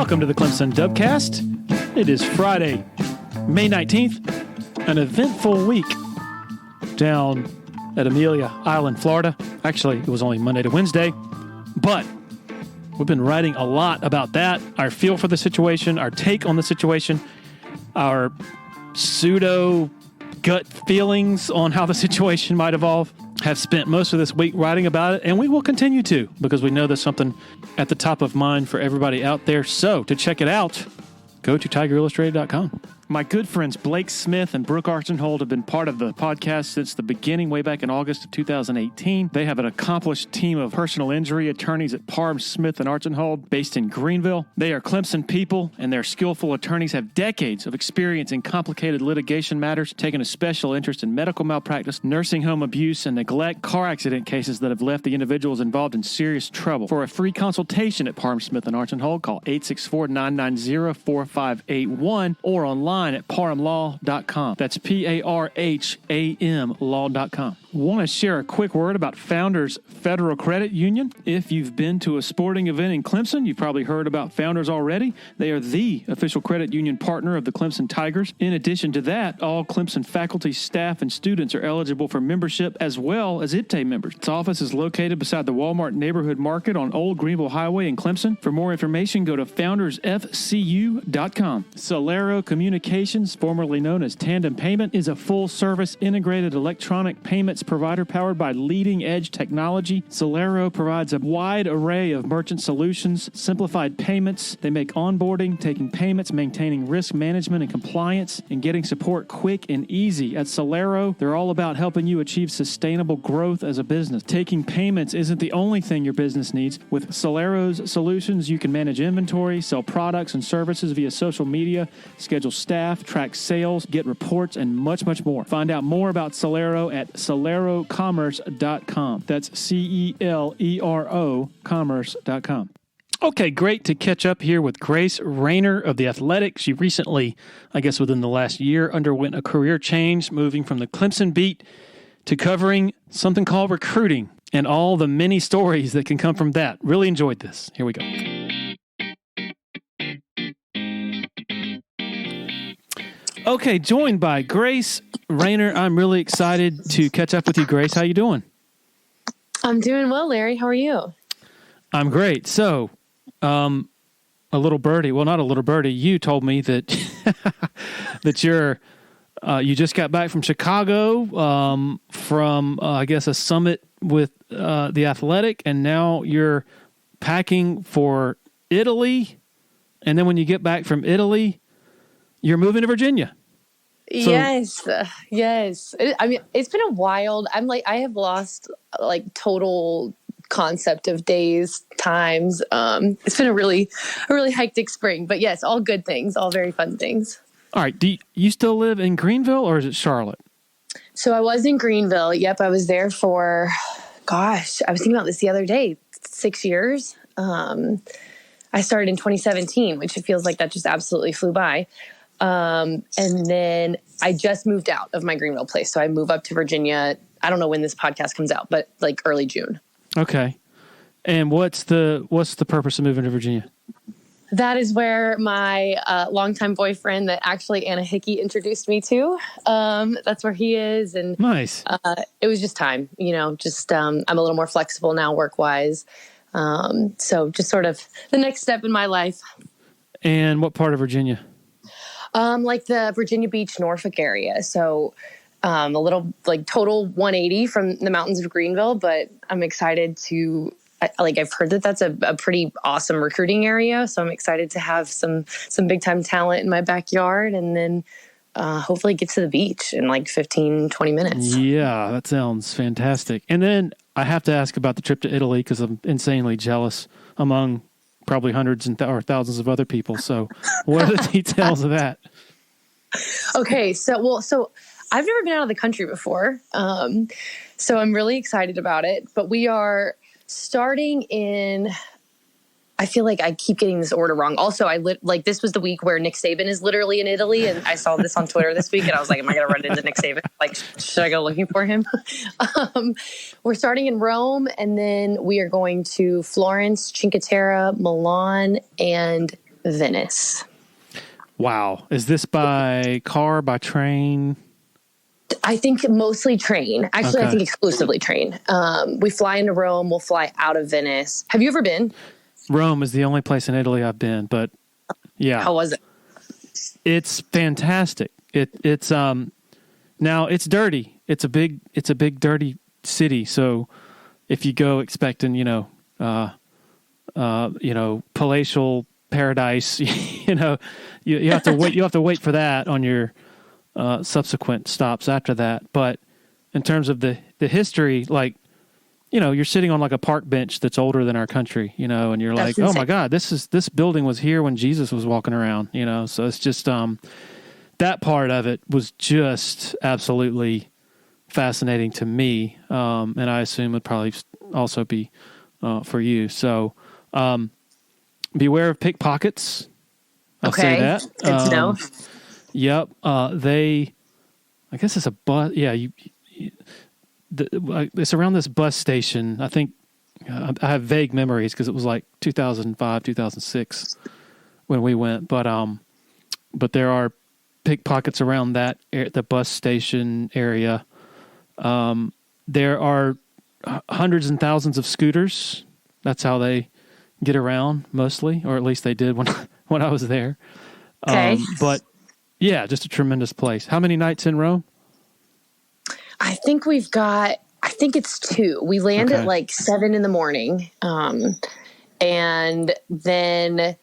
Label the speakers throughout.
Speaker 1: Welcome to the Clemson Dubcast. It is Friday, May 19th, an eventful week down at Amelia Island, Florida. Actually, it was only Monday to Wednesday, but we've been writing a lot about that, our feel for the situation, our take on the situation, our pseudo gut feelings on how the situation might evolve. Have spent most of this week writing about it, and we will continue to, because we know there's something at the top of mind for everybody out there. So to check it out, go to tigerillustrated.com. My good friends Blake Smith and Brooke Archenhold have been part of the podcast since the beginning, way back in August of 2018. They have an accomplished team of personal injury attorneys at Parham, Smith, and Archenhold, based in Greenville. They are Clemson people, and their skillful attorneys have decades of experience in complicated litigation matters, taking a special interest in medical malpractice, nursing home abuse, and neglect, car accident cases that have left the individuals involved in serious trouble. For a free consultation at Parham, Smith, and Archenhold, call 864-990-4581 or online at parhamlaw.com. That's P-A-R-H-A-M law.com. Want to share a quick word about Founders Federal Credit Union. If you've been to a sporting event in Clemson, you've probably heard about Founders already. They are the official credit union partner of the Clemson Tigers. In addition to that, all Clemson faculty, staff, and students are eligible for membership, as well as IPTAY members. Its office is located beside the Walmart Neighborhood Market on Old Greenville Highway in Clemson. For more information, go to foundersfcu.com. Solero Communications, formerly known as Tandem Payment, is a full-service integrated electronic payments provider powered by leading-edge technology. Solero provides a wide array of merchant solutions, simplified payments. They make onboarding, taking payments, maintaining risk management and compliance, and getting support quick and easy. At Solero, they're all about helping you achieve sustainable growth as a business. Taking payments isn't the only thing your business needs. With Solero's solutions, you can manage inventory, sell products and services via social media, schedule staff, track sales, get reports, and much, much more. Find out more about Solero at solerocommerce.com. That's C-E-L-E-R-O commerce.com. Okay, great to catch up here with Grace Raynor of The Athletic. She recently, I guess within the last year, underwent a career change, moving from the Clemson beat to covering something called recruiting and all the many stories that can come from that. Really enjoyed this. Here we go. Okay, joined by Grace Raynor. I'm really excited to catch up with you, Grace. How you doing?
Speaker 2: I'm doing well, Larry. How are you?
Speaker 1: I'm great. So, a little birdie, well, not a little birdie, you told me that that you just got back from Chicago, from, I guess, a summit with The Athletic, and now you're packing for Italy, and then when you get back from Italy, you're moving to Virginia. So,
Speaker 2: yes. I mean, it's been a wild. I have lost total concept of days, times. It's been a really hectic spring, but yes, all good things, all very fun things.
Speaker 1: All right. Do you still live in Greenville, or is it Charlotte?
Speaker 2: So I was in Greenville. Yep. I was there for, I was thinking about this the other day, 6 years. I started in 2017, which it feels like that just absolutely flew by. And then I just moved out of my Greenville place. So I move up to Virginia. I don't know when this podcast comes out, but like early June.
Speaker 1: Okay. And what's the purpose of moving to Virginia?
Speaker 2: That is where my longtime boyfriend that actually Anna Hickey introduced me to. That's where he is. And
Speaker 1: nice.
Speaker 2: It was just time, I'm a little more flexible now work-wise. So just sort of the next step in my life.
Speaker 1: And what part of Virginia?
Speaker 2: Like the Virginia Beach, Norfolk area. So a little total 180 from the mountains of Greenville, but I'm excited to, I've heard that that's a pretty awesome recruiting area. So I'm excited to have some big time talent in my backyard, and then hopefully get to the beach in 15, 20 minutes.
Speaker 1: Yeah, that sounds fantastic. And then I have to ask about the trip to Italy, because I'm insanely jealous among probably hundreds or thousands of other people. So what are the details of that?
Speaker 2: Okay. So I've never been out of the country before. So I'm really excited about it, but we are starting in, I feel like I keep getting this order wrong. Also, this was the week where Nick Saban is literally in Italy, and I saw this on Twitter this week, and I was like, am I going to run into Nick Saban? Should I go looking for him? We're starting in Rome, and then we are going to Florence, Cinque Terre, Milan, and Venice.
Speaker 1: Wow. Is this by car, by train?
Speaker 2: I think mostly train. Actually, I think exclusively train. We fly into Rome. We'll fly out of Venice. Have you ever been?
Speaker 1: Rome is the only place in Italy I've been, but yeah.
Speaker 2: How was it?
Speaker 1: It's fantastic. It's now it's dirty. It's a big dirty city. So if you go expecting, palatial paradise, you have to wait. You have to wait for that on your subsequent stops after that. But in terms of the history, like, you're sitting on like a park bench that's older than our country, and you're like, oh my God, this building was here when Jesus was walking around, So it's just that part of it was just absolutely fascinating to me, and I assume would probably also be for you. So beware of pickpockets. I'll say that.
Speaker 2: Good to know.
Speaker 1: Yep. I guess it's a bus. Yeah. It's around this bus station. I think I have vague memories because it was like 2005, 2006 when we went. But there are pickpockets around the bus station area. There are hundreds and thousands of scooters. That's how they get around mostly, or at least they did when I was there.
Speaker 2: Okay.
Speaker 1: But yeah, just a tremendous place. How many nights in Rome?
Speaker 2: I think it's 2. We land at like 7 a.m. And then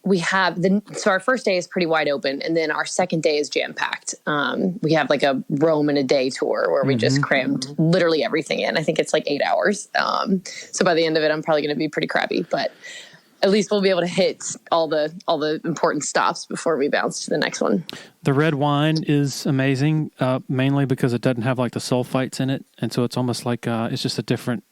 Speaker 2: we have so our first day is pretty wide open. And then our second day is jam packed. We have like a Rome in a day tour where we just crammed literally everything in. I think it's like 8 hours. So by the end of it, I'm probably going to be pretty crappy, but at least we'll be able to hit all the important stops before we bounce to the next one.
Speaker 1: The red wine is amazing, mainly because it doesn't have like the sulfites in it. And so it's almost like it's just a different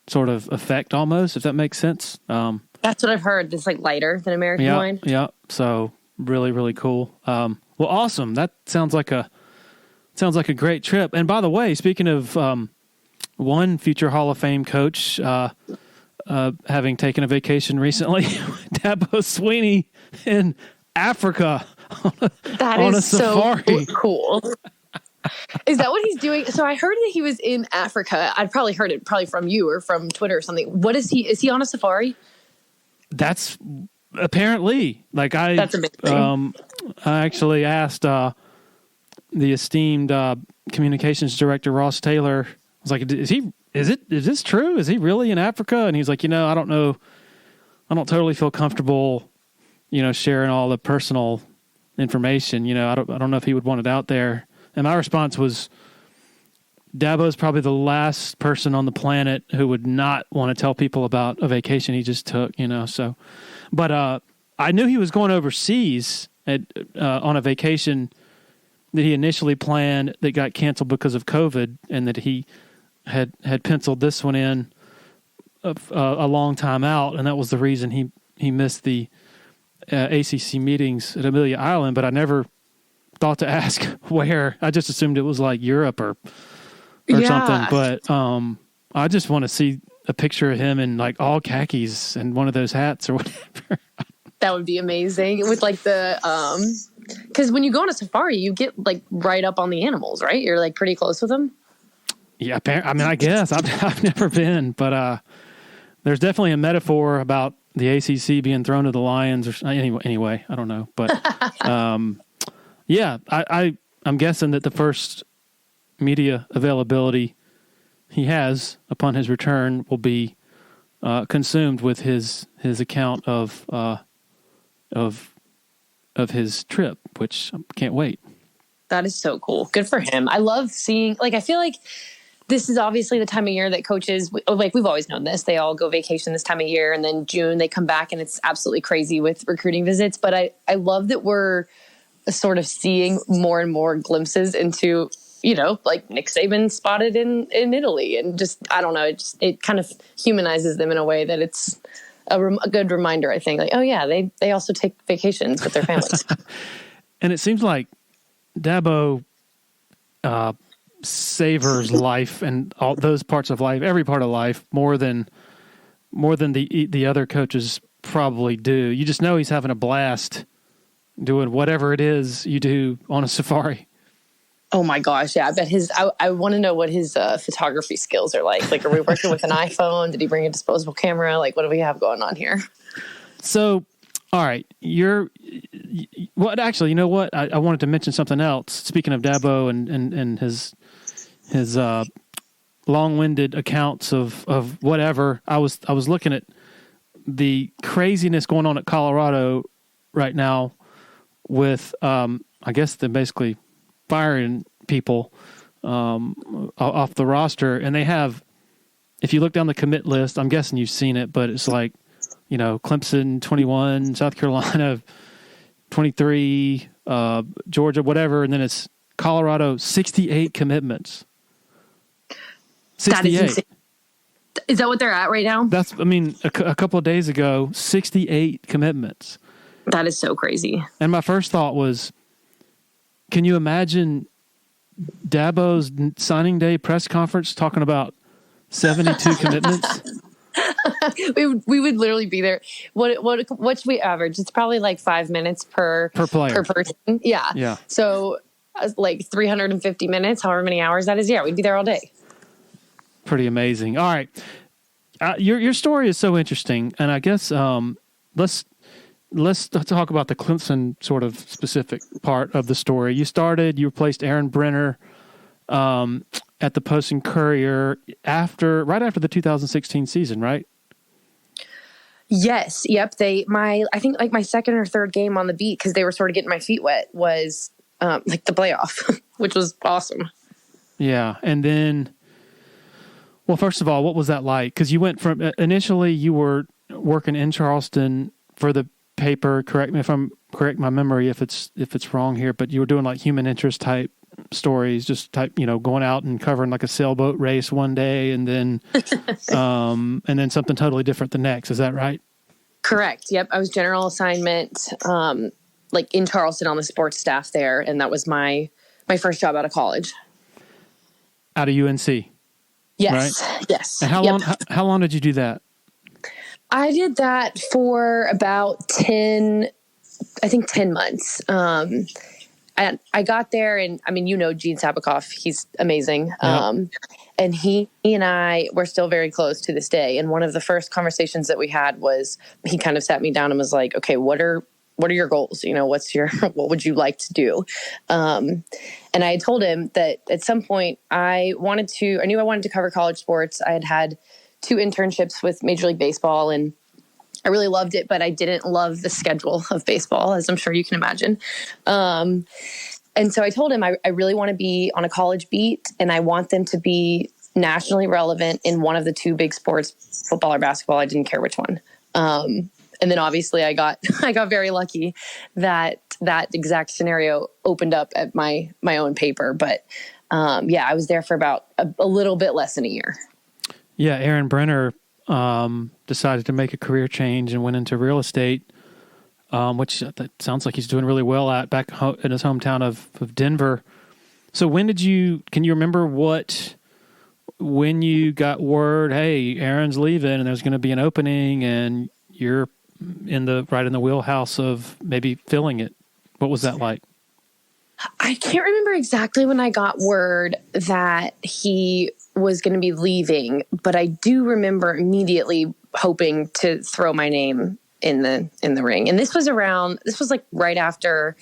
Speaker 1: sort of effect almost, if that makes sense.
Speaker 2: That's what I've heard. It's like lighter than American wine.
Speaker 1: Yeah. So really, really cool. Well, awesome. That sounds like a great trip. And by the way, speaking of one future Hall of Fame coach, having taken a vacation recently, Dabo Sweeney in Africa on a safari.
Speaker 2: So cool. Is that what he's doing? So I heard that he was in Africa. I'd probably heard it from you or from Twitter or something. What is he? Is he on a safari?
Speaker 1: That's apparently
Speaker 2: that's amazing.
Speaker 1: I actually asked the esteemed communications director Ross Taylor. I was like, is this true? Is he really in Africa? And he's like, I don't know. I don't totally feel comfortable, sharing all the personal information. I don't know if he would want it out there. And my response was, Dabo's probably the last person on the planet who would not want to tell people about a vacation he just took, so, but, I knew he was going overseas on a vacation that he initially planned that got canceled because of COVID, and that he had penciled this one in a long time out. And that was the reason he missed the ACC meetings at Amelia Island, but I never thought to ask where. I just assumed it was like Europe or something. But I just want to see a picture of him in like all khakis and one of those hats or whatever.
Speaker 2: That would be amazing with like because when you go on a safari, you get like right up on the animals, right? You're like pretty close with them.
Speaker 1: Yeah, I mean, I guess I've never been, but there's definitely a metaphor about the ACC being thrown to the lions, or anyway, I don't know, but yeah, I'm guessing that the first media availability he has upon his return will be consumed with his account of his trip, which I can't wait.
Speaker 2: That is so cool. Good for him. I love seeing, I feel like this is obviously the time of year that coaches, we've always known this, they all go vacation this time of year, and then June they come back and it's absolutely crazy with recruiting visits. But I love that we're sort of seeing more and more glimpses into, like Nick Saban spotted in Italy, and just, I don't know, it kind of humanizes them in a way that it's a good reminder, I think, like, oh yeah, they also take vacations with their families.
Speaker 1: And it seems like Dabo savors life and all those parts of life, every part of life, more than the other coaches probably do. You just know he's having a blast doing whatever it is you do on a safari.
Speaker 2: Oh my gosh, yeah. I bet I want to know what his photography skills are like. Like, are we working with an iPhone? Did he bring a disposable camera? Like, what do we have going on here?
Speaker 1: So, all right, actually, you know what? I wanted to mention something else. Speaking of Dabo and his long-winded accounts of whatever, I was looking at the craziness going on at Colorado right now with, I guess they're basically firing people off the roster, and they have, if you look down the commit list, I'm guessing you've seen it, but it's like, Clemson 21, South Carolina 23, Georgia, whatever, and then it's Colorado 68 commitments. 68.
Speaker 2: Is that what they're at right now?
Speaker 1: That's, a couple of days ago, 68 commitments.
Speaker 2: That is so crazy.
Speaker 1: And my first thought was, can you imagine Dabo's signing day press conference talking about 72 commitments?
Speaker 2: we would literally be there. What should we average? It's probably like 5 minutes per
Speaker 1: player,
Speaker 2: per person. Yeah. So like 350 minutes, however many hours that is. Yeah, we'd be there all day.
Speaker 1: Pretty amazing. All right, your story is so interesting, and I guess let's talk about the Clemson sort of specific part of the story. You replaced Aaron Brenner at the Post and Courier right after the 2016 season, right?
Speaker 2: Yes. Yep. I think like my second or third game on the beat, because they were sort of getting my feet wet, was like the playoff, which was awesome.
Speaker 1: Yeah. And then, well, first of all, what was that like? Because you went from, initially you were working in Charleston for the paper. Correct me if my memory if it's wrong here, but you were doing like human interest type stories, just going out and covering like a sailboat race one day, and then something totally different the next. Is that right?
Speaker 2: Correct. Yep. I was general assignment, like in Charleston on the sports staff there, and that was my first job out of college.
Speaker 1: Out of UNC.
Speaker 2: Yes.
Speaker 1: Right?
Speaker 2: Yes.
Speaker 1: And how long did you do that?
Speaker 2: I did that for about 10 months. I got there, and Gene Sabakoff, he's amazing. Yep. And he and I were still very close to this day. And one of the first conversations that we had was, he kind of sat me down and was like, okay, what are your goals? What would you like to do? And I had told him that at some point I knew I wanted to cover college sports. I had 2 internships with Major League Baseball, and I really loved it, but I didn't love the schedule of baseball, as I'm sure you can imagine. And so I told him I really want to be on a college beat, and I want them to be nationally relevant in one of the 2 big sports, football or basketball. I didn't care which one. And then obviously I got very lucky that exact scenario opened up at my own paper. But I was there for about a little bit less than a year.
Speaker 1: Yeah, Aaron Brenner decided to make a career change and went into real estate, which that sounds like he's doing really well at back in his hometown of Denver. So can you remember when you got word, hey, Aaron's leaving and there's going to be an opening and you're right in the wheelhouse of maybe filling it? What was that like?
Speaker 2: I can't remember exactly when I got word that he was going to be leaving, but I do remember immediately hoping to throw my name in the ring. And this was like right after,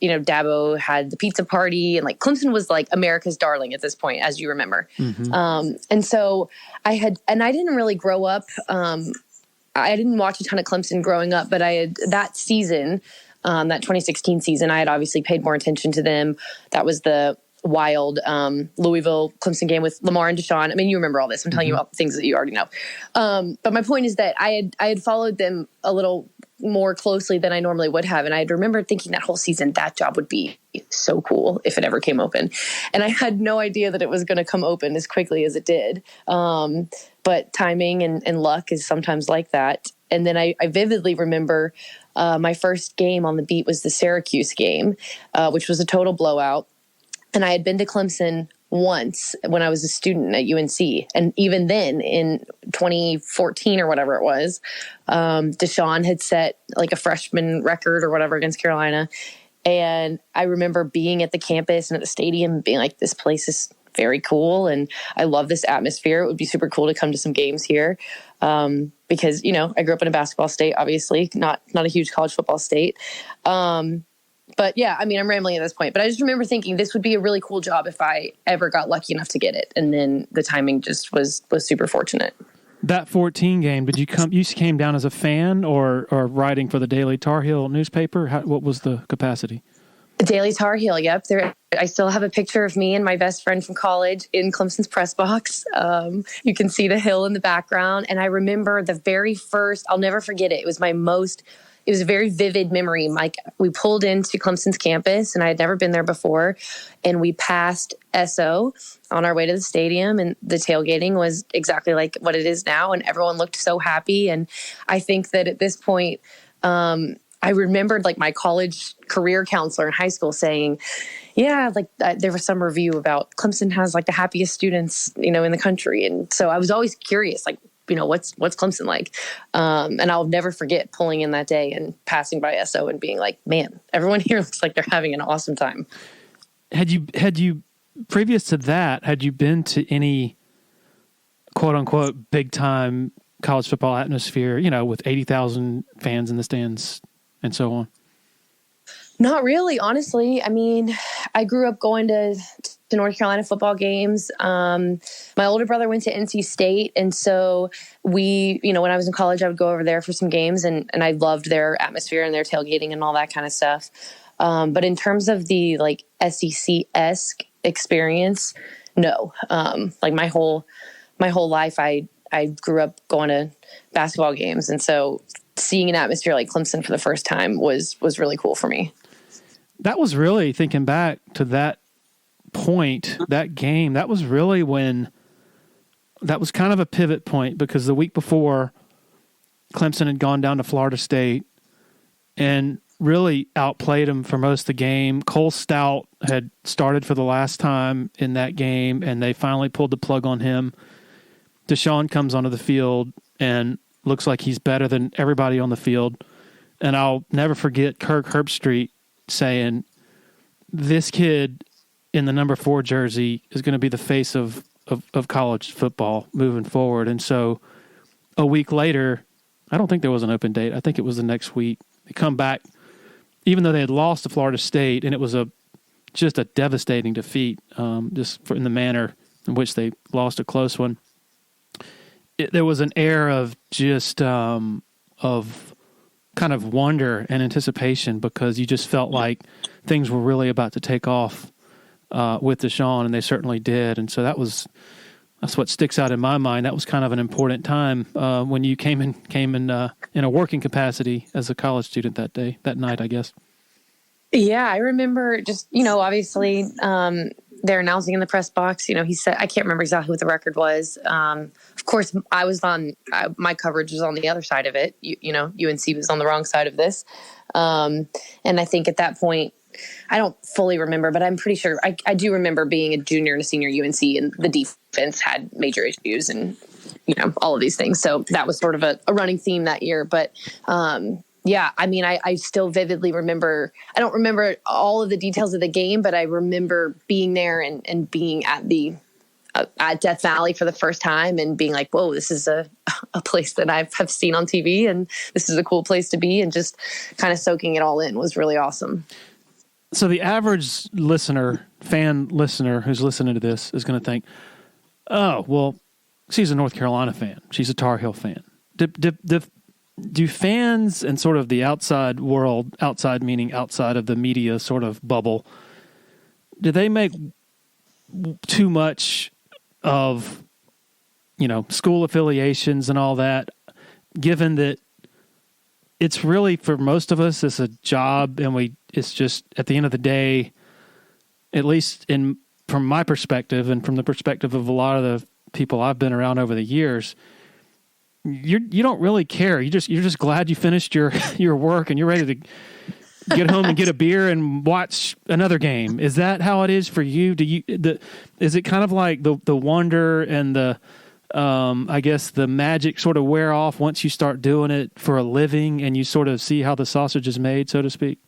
Speaker 2: Dabo had the pizza party, and like Clemson was like America's darling at this point, as you remember. Mm-hmm. And so I didn't really grow up. I didn't watch a ton of Clemson growing up, but I had that season, that 2016 season, I had obviously paid more attention to them. That was the wild Louisville Clemson game with Lamar and Deshaun. I mean, you remember all this. I'm telling you about things that you already know. But my point is that I had followed them a little more closely than I normally would have. And I remember thinking that whole season, that job would be so cool if it ever came open. And I had no idea that it was going to come open as quickly as it did. But timing and luck is sometimes like that. And then I vividly remember my first game on the beat was the Syracuse game, which was a total blowout. And I had been to Clemson once when I was a student at UNC. And even then in 2014 or whatever it was, Deshaun had set like a freshman record or whatever against Carolina. And I remember being at the campus and at the stadium and being like, this place is very cool. And I love this atmosphere. It would be super cool to come to some games here. Because, you know, I grew up in a basketball state, obviously not a huge college football state. But yeah, I mean, I'm rambling at this point, but I just remember thinking this would be a really cool job if I ever got lucky enough to get it. And then the timing just was super fortunate.
Speaker 1: That 14 game, did you came down as a fan or writing for the Daily Tar Heel newspaper? What was the capacity?
Speaker 2: Daily Tar Heel, yep. I still have a picture of me and my best friend from college in Clemson's press box. You can see the hill in the background. And I remember the very first, I'll never forget it. It was a very vivid memory. Like, we pulled into Clemson's campus and I had never been there before. And we passed SO on our way to the stadium, and the tailgating was exactly like what it is now. And everyone looked so happy. And I think that at this point, I remembered like my college career counselor in high school saying, yeah, like there was some review about Clemson has like the happiest students, you know, in the country. And so I was always curious, like, you know, what's Clemson like? And I'll never forget pulling in that day and passing by SO and being like, man, everyone here looks like they're having an awesome time.
Speaker 1: Had you previous to that, had you been to any quote unquote big time college football atmosphere, you know, with 80,000 fans in the stands and so on?
Speaker 2: Not really, honestly. I mean, I grew up going to North Carolina football games. My older brother went to NC State. And so we, you know, when I was in college, I would go over there for some games, and I loved their atmosphere and their tailgating and all that kind of stuff. But in terms of the like SEC-esque experience, no. Like my whole life, I grew up going to basketball games. And so seeing an atmosphere like Clemson for the first time was really cool for me.
Speaker 1: That was really, thinking back to that point, that game, that was really when, that was kind of a pivot point, because the week before Clemson had gone down to Florida State and really outplayed them for most of the game. Cole Stout had started for the last time in that game, and they finally pulled the plug on him. Deshaun comes onto the field and looks like he's better than everybody on the field. And I'll never forget Kirk Herbstreit saying, this kid in the number 4 jersey is going to be the face of college football moving forward. And so a week later, I don't think there was an open date. I think it was the next week. They come back, even though they had lost to Florida State, and it was just a devastating defeat, in the manner in which they lost a close one. There was an air of just of kind of wonder and anticipation, because you just felt like things were really about to take off with Deshaun, and they certainly did. And so that's what sticks out in my mind. That was kind of an important time when you came in a working capacity as a college student that night, I guess.
Speaker 2: Yeah, I remember just, you know, obviously they're announcing in the press box, you know, he said, I can't remember exactly what the record was. Of course, I was my coverage was on the other side of it. You know, UNC was on the wrong side of this. And I think at that point, I don't fully remember, but I'm pretty sure I do remember being a junior and a senior UNC, and the defense had major issues and, you know, all of these things. So that was sort of a running theme that year. But, yeah, I mean, I still vividly remember, I don't remember all of the details of the game, but I remember being there and being at Death Valley for the first time and being like, whoa, this is a place that I've seen on TV, and this is a cool place to be, and just kind of soaking it all in was really awesome.
Speaker 1: So the average fan listener who's listening to this is going to think, oh, well, she's a North Carolina fan. She's a Tar Heel fan. Do fans and sort of the outside world, outside meaning outside of the media sort of bubble, do they make too much of, you know, school affiliations and all that, given that it's really, for most of us, it's a job, and it's just, at the end of the day, at least from my perspective and from the perspective of a lot of the people I've been around over the years, you don't really care. You're just glad you finished your work, and you're ready get home and get a beer and watch another game. Is that how it is for you? Is it kind of like the wonder and the, I guess the magic sort of wear off once you start doing it for a living and you sort of see how the sausage is made, so to speak?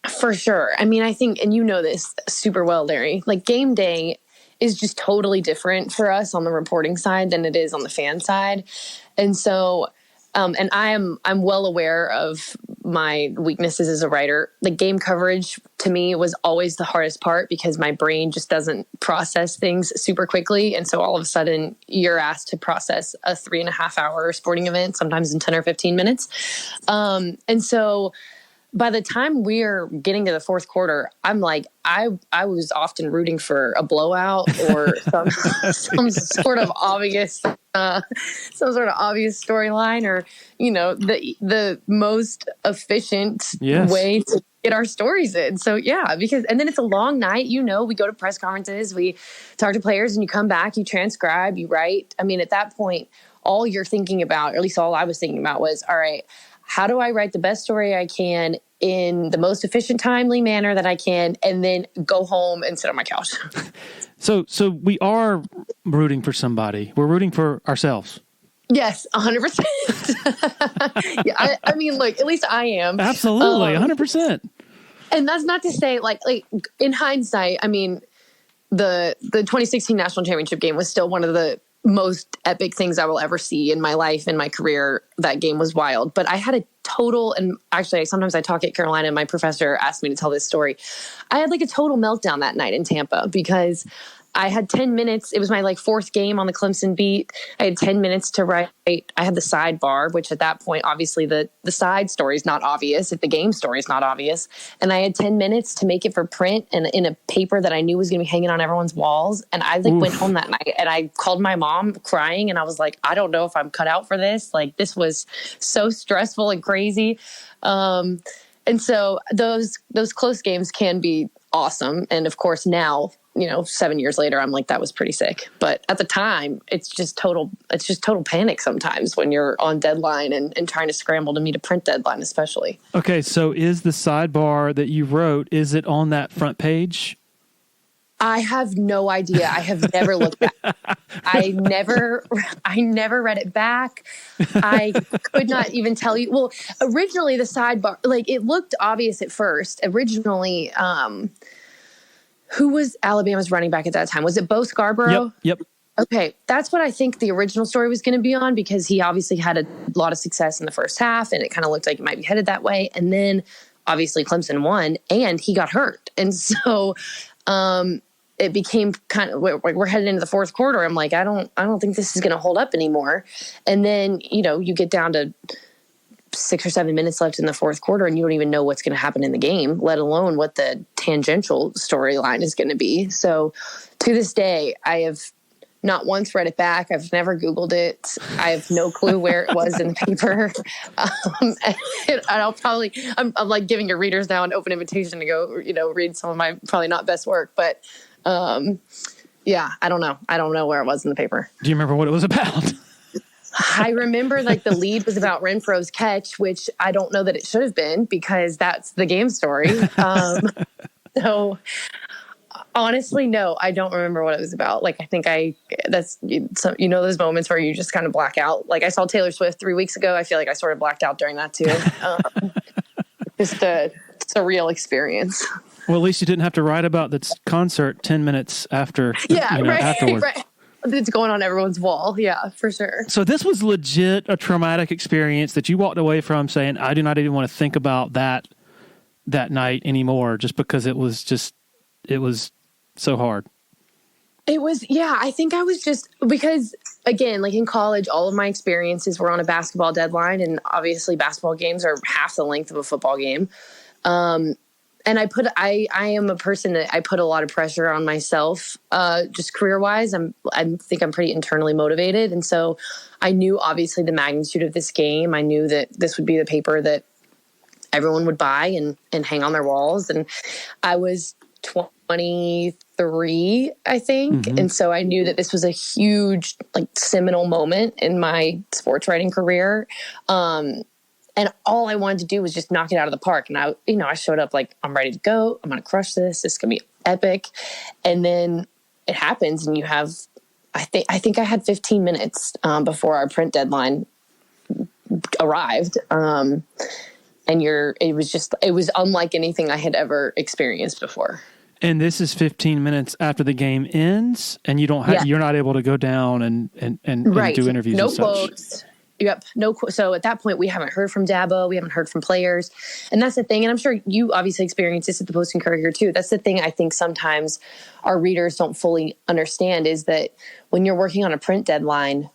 Speaker 2: For sure. I mean, I think, and you know this super well, Larry, like game day is just totally different for us on the reporting side than it is on the fan side. And so, and I'm well aware of my weaknesses as a writer. Like game coverage to me was always the hardest part because my brain just doesn't process things super quickly. And so all of a sudden you're asked to process a 3.5 hour sporting event, sometimes in 10 or 15 minutes. And so by the time we're getting to the fourth quarter, I'm like, I was often rooting for a blowout or some sort of obvious storyline, or the most efficient way to get our stories in. So and then it's a long night. We go to press conferences, we talk to players, and you come back, you transcribe, you write. I mean, at that point, all you're thinking about, or at least all I was thinking about, was, all right, how do I write the best story I can in the most efficient, timely manner that I can, and then go home and sit on my couch?
Speaker 1: So we are rooting for somebody. We're rooting for ourselves.
Speaker 2: Yes, 100%. Yeah, I mean, look, at least I am.
Speaker 1: Absolutely, 100%.
Speaker 2: And that's not to say, like in hindsight, I mean, the 2016 national championship game was still one of the most epic things I will ever see in my life, in my career. That game was wild. But I had a total, and actually sometimes I talk at Carolina and my professor asked me to tell this story. I had like a total meltdown that night in Tampa because I had 10 minutes. It was my fourth game on the Clemson beat. I had 10 minutes to write. I had the sidebar, which at that point, obviously the side story is not obvious if the game story is not obvious. And I had 10 minutes to make it for print and in a paper that I knew was going to be hanging on everyone's walls. And I went home that night and I called my mom crying. And I was like, I don't know if I'm cut out for this. Like, this was so stressful and crazy. And so those close games can be awesome. And of course now, 7 years later, I'm like, that was pretty sick. But at the time, it's just total panic sometimes when you're on deadline and trying to scramble to meet a print deadline, especially.
Speaker 1: Okay. So is the sidebar that you wrote, is it on that front page?
Speaker 2: I have no idea. I have never looked back. I never read it back. I could not even tell you. Well, originally the sidebar, it looked obvious at first. Originally, who was Alabama's running back at that time? Was it Bo Scarborough?
Speaker 1: Yep.
Speaker 2: Okay, that's what I think the original story was going to be on, because he obviously had a lot of success in the first half, and it kind of looked like it might be headed that way. And then obviously Clemson won, and he got hurt. And so it became kind of, we're headed into the fourth quarter. I'm like, I don't think this is going to hold up anymore. And then, you get down to 6 or 7 minutes left in the fourth quarter and you don't even know what's going to happen in the game, let alone what the tangential storyline is going to be. So to this day, I have not once read it back. I've never Googled it. I have no clue where it was in the paper. And I'm like giving your readers now an open invitation to go, read some of my probably not best work, but I don't know. I don't know where it was in the paper.
Speaker 1: Do you remember what it was about?
Speaker 2: I remember the lead was about Renfro's catch, which I don't know that it should have been, because that's the game story. So honestly, no, I don't remember what it was about. I think those moments where you just kind of black out. I saw Taylor Swift 3 weeks ago. I feel like I sort of blacked out during that too. Just a surreal experience.
Speaker 1: Well, at least you didn't have to write about the concert 10 minutes after. Afterwards.
Speaker 2: Right. It's going on everyone's wall. Yeah, for sure.
Speaker 1: So this was legit a traumatic experience that you walked away from saying, I do not even want to think about that night anymore, just because it was so hard.
Speaker 2: It was, I think I was just, because again, in college, all of my experiences were on a basketball deadline, and obviously basketball games are half the length of a football game. And I am a person that I put a lot of pressure on myself, just career-wise. I think I'm pretty internally motivated. And so I knew obviously the magnitude of this game. I knew that this would be the paper that everyone would buy and hang on their walls. And I was 23, I think. Mm-hmm. And so I knew that this was a huge, seminal moment in my sports writing career. And And all I wanted to do was just knock it out of the park. And I showed up like, I'm ready to go. I'm going to crush this. This is going to be epic. And then it happens, and you have, I think I had 15 minutes before our print deadline arrived. And it was unlike anything I had ever experienced before.
Speaker 1: And this is 15 minutes after the game ends, and you're not able to go down and do interviews.
Speaker 2: No
Speaker 1: and such.
Speaker 2: quotes. Yep. So at that point, we haven't heard from Dabo. We haven't heard from players. And that's the thing. And I'm sure you obviously experienced this at the Post and Courier too. That's the thing I think sometimes our readers don't fully understand, is that when you're working on a print deadline,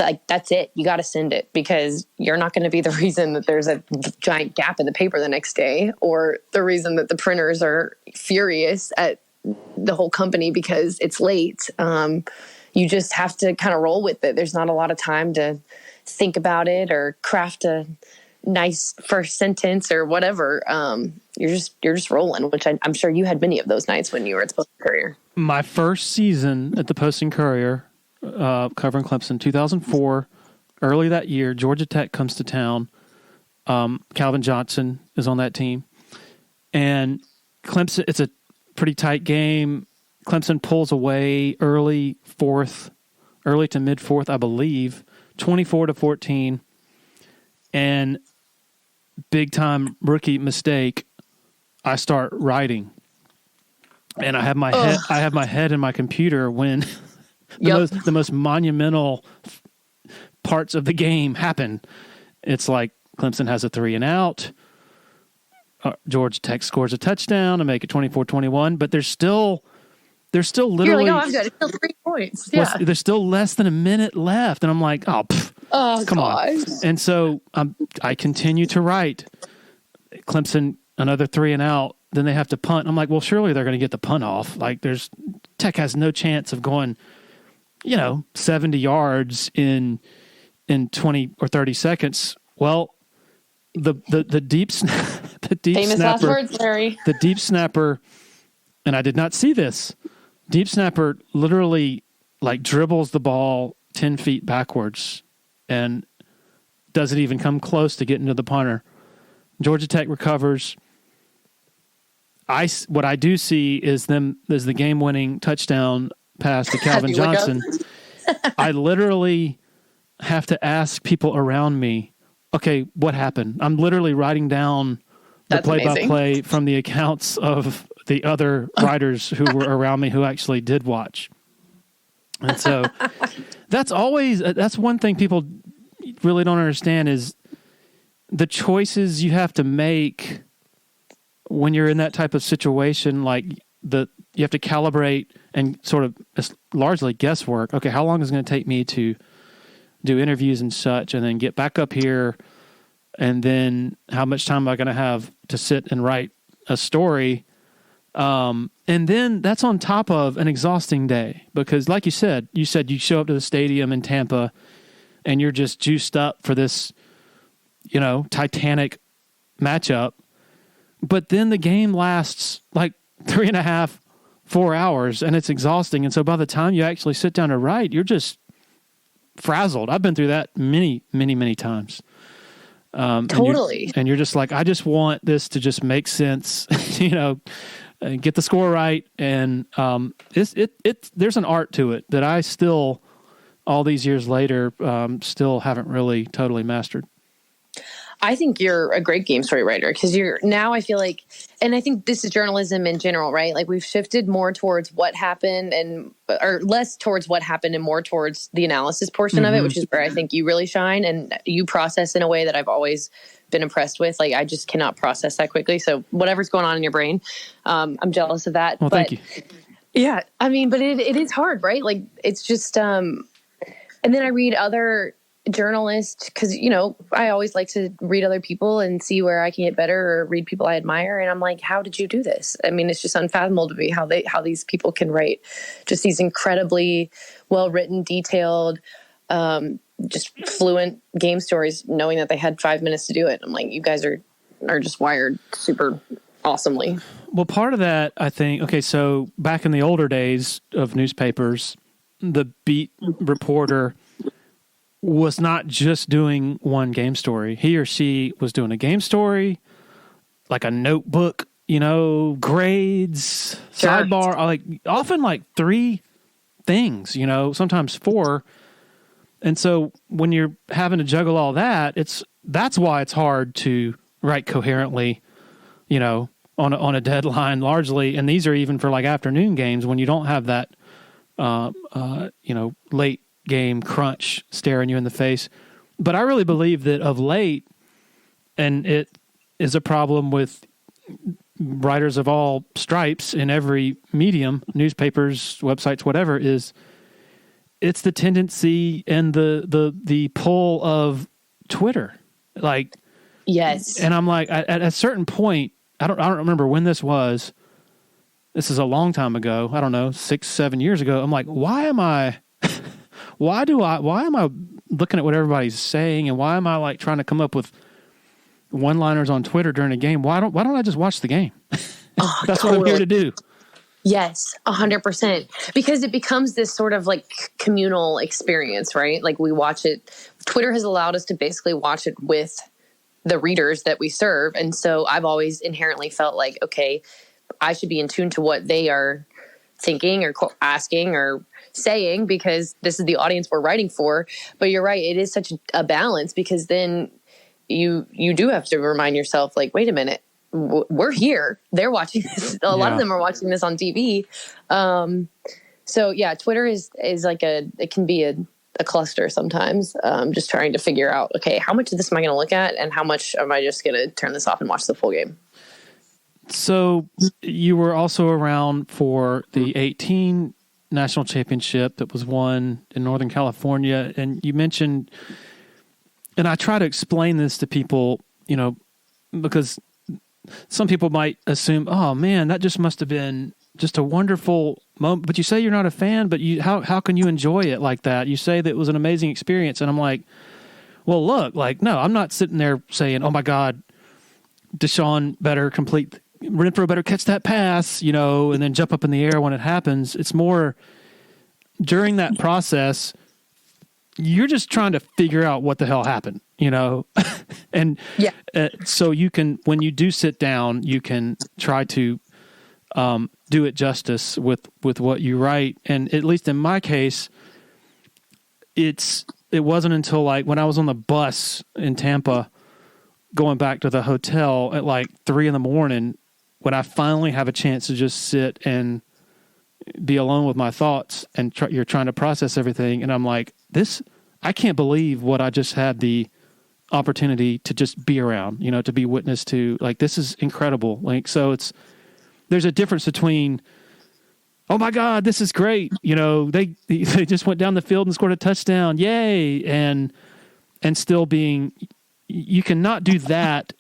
Speaker 2: like, that's it. You got to send it, because you're not going to be the reason that there's a giant gap in the paper the next day, or the reason that the printers are furious at the whole company because it's late. You just have to kind of roll with it. There's not a lot of time to think about it or craft a nice first sentence or whatever. You're just rolling, which I'm sure you had many of those nights when you were at the Post and Courier.
Speaker 1: My first season at the Post and Courier, covering Clemson, 2004, early that year, Georgia Tech comes to town. Calvin Johnson is on that team. And Clemson, it's a pretty tight game. Clemson pulls away early to mid fourth, I believe, 24-14. And big time rookie mistake, I start writing. And I have my head in my computer when the most monumental parts of the game happen. It's like Clemson has a 3 and out. Georgia Tech scores a touchdown to make it 24-21, but there's still literally.
Speaker 2: You're like, I'm good. It's still 3 points. Yeah.
Speaker 1: There's still less than a minute left, and I'm like, come on. And so I continue to write. Clemson, another 3 and out. Then they have to punt. I'm like, well, surely they're going to get the punt off. Like, Tech has no chance of going, 70 yards in 20 or 30 seconds. Well, the deep
Speaker 2: famous
Speaker 1: snapper,
Speaker 2: last words, Larry.
Speaker 1: The deep snapper, and I did not see this. Deep snapper literally like dribbles the ball 10 feet backwards and doesn't even come close to getting to the punter. Georgia Tech recovers. What I do see is the game-winning touchdown pass to Calvin Johnson. I literally have to ask people around me, okay, what happened? I'm literally writing down the play-by-play from the accounts of the other writers who were around me who actually did watch. And so that's one thing people really don't understand, is the choices you have to make when you're in that type of situation. Like, you have to calibrate and sort of, it's largely guesswork. Okay, how long is it going to take me to do interviews and such, and then get back up here, and then how much time am I going to have to sit and write a story? And then that's on top of an exhausting day, because like you said you show up to the stadium in Tampa and you're just juiced up for this, Titanic matchup. But then the game lasts like 3.5, 4 hours, and it's exhausting. And so by the time you actually sit down to write, you're just frazzled. I've been through that many, many, many times.
Speaker 2: Totally.
Speaker 1: And you're just like, I just want this to just make sense, get the score right. And there's an art to it that I still, all these years later, still haven't really totally mastered.
Speaker 2: I think you're a great game story writer, because now I feel like, and I think this is journalism in general, right? Like, we've shifted more towards what happened or less towards what happened and more towards the analysis portion of it, which is where I think you really shine, and you process in a way that I've always been impressed with. Like, I just cannot process that quickly. So whatever's going on in your brain, I'm jealous of that.
Speaker 1: Well, thank you.
Speaker 2: Yeah. I mean, but it is hard, right? Like, it's just, and then I read other journalists, because I always like to read other people and see where I can get better, or read people I admire, and I'm like, how did you do this? I mean, it's just unfathomable to me how these people can write just these incredibly well written, detailed, just fluent game stories, knowing that they had 5 minutes to do it. I'm like, you guys are just wired super awesomely.
Speaker 1: Well, part of that, I think, okay, so back in the older days of newspapers, the beat reporter was not just doing one game story. He or she was doing a game story, like a notebook, grades,
Speaker 2: Sure.
Speaker 1: sidebar, like often like 3 things, sometimes 4. And so when you're having to juggle all that, that's why it's hard to write coherently, on a deadline largely. And these are even for like afternoon games when you don't have that, late game crunch staring you in the face. But I really believe that of late, and it is a problem with writers of all stripes in every medium, newspapers, websites, whatever, it's the tendency and the pull of Twitter. Like,
Speaker 2: yes.
Speaker 1: And I'm like, at a certain point, I don't remember when this was. This is a long time ago. I don't know, 6-7 years ago. I'm like, why am I looking at what everybody's saying, and why am I like trying to come up with one-liners on Twitter during a game? Why don't I just watch the game? That's totally what I'm here to do.
Speaker 2: Yes, 100%. Because it becomes this sort of like communal experience, right? Like we watch it. Twitter has allowed us to basically watch it with the readers that we serve. And so I've always inherently felt like, okay, I should be in tune to what they are thinking or asking or saying, because this is the audience we're writing for. But you're right. It is such a balance, because then you do have to remind yourself, like, wait a minute, we're here. They're watching this. A lot of them are watching this on TV. So yeah, Twitter is like it can be a cluster sometimes. Just trying to figure out, okay, how much of this am I going to look at, and how much am I just going to turn this off and watch the full game?
Speaker 1: So you were also around for the 2018 national championship that was won in Northern California. And you mentioned, and I try to explain this to people, because some people might assume, oh man, that just must have been just a wonderful moment. But you say you're not a fan, but how can you enjoy it like that? You say that it was an amazing experience. And I'm like, well, look, like, no, I'm not sitting there saying, oh my God, Deshaun better Renfro better catch that pass, and then jump up in the air when it happens. It's more during that process, you're just trying to figure out what the hell happened, and so you can, when you do sit down, you can try to do it justice with what you write. And at least in my case, it wasn't until like when I was on the bus in Tampa going back to the hotel at like 3 a.m, when I finally have a chance to just sit and be alone with my thoughts, and you're trying to process everything. And I'm like, I can't believe what I just had the opportunity to just be around, to be witness to. Like, this is incredible. Like, so there's a difference between, oh my God, this is great. They just went down the field and scored a touchdown. Yay. And still being, you cannot do that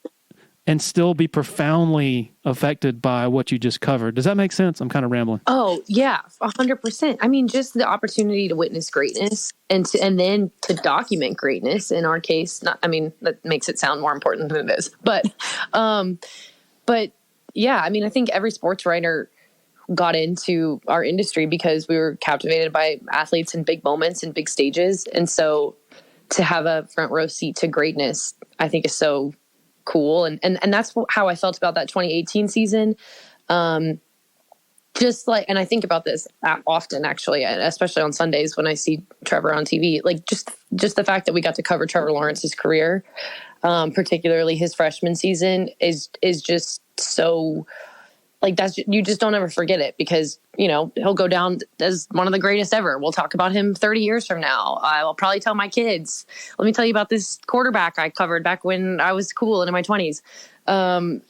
Speaker 1: and still be profoundly affected by what you just covered. Does that make sense? I'm kind of rambling.
Speaker 2: Oh yeah, 100%. I mean, just the opportunity to witness greatness and then to document greatness. In our case, that makes it sound more important than it is. But yeah, I mean, I think every sports writer got into our industry because we were captivated by athletes in big moments and big stages. And so to have a front row seat to greatness, I think is so cool. And that's how I felt about that 2018 season. Just like, and I think about this often, actually, especially on Sundays when I see Trevor on TV, like just the fact that we got to cover Trevor Lawrence's career, particularly his freshman season, is just so, like, you just don't ever forget it, because, he'll go down as one of the greatest ever. We'll talk about him 30 years from now. I'll probably tell my kids, let me tell you about this quarterback I covered back when I was cool and in my 20s.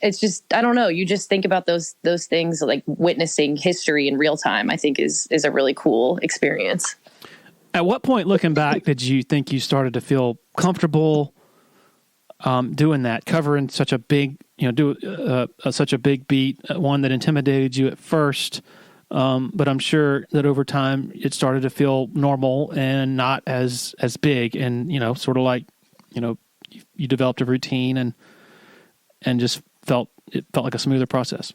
Speaker 2: It's just, I don't know. You just think about those things, like witnessing history in real time, I think is a really cool experience.
Speaker 1: At what point, looking back, did you think you started to feel comfortable doing that, covering such a big, such a big beat, one that intimidated you at first, but I'm sure that over time it started to feel normal and not as big, and sort of like you developed a routine and just felt like a smoother process.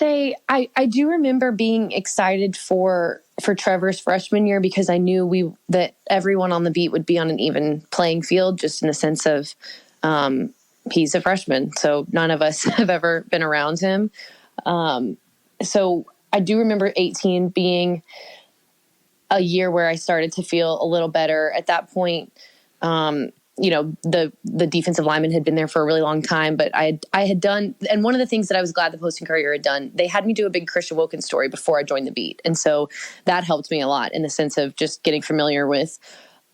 Speaker 2: say I do remember being excited for Trevor's freshman year because I knew that everyone on the beat would be on an even playing field, just in the sense of he's a freshman, so none of us have ever been around him. So I do remember 18 being a year where I started to feel a little better. At that point, the defensive lineman had been there for a really long time, but I had done, and one of the things that I was glad the Post and Courier had done, they had me do a big Christian Wilkins story before I joined the beat. And so that helped me a lot in the sense of just getting familiar with,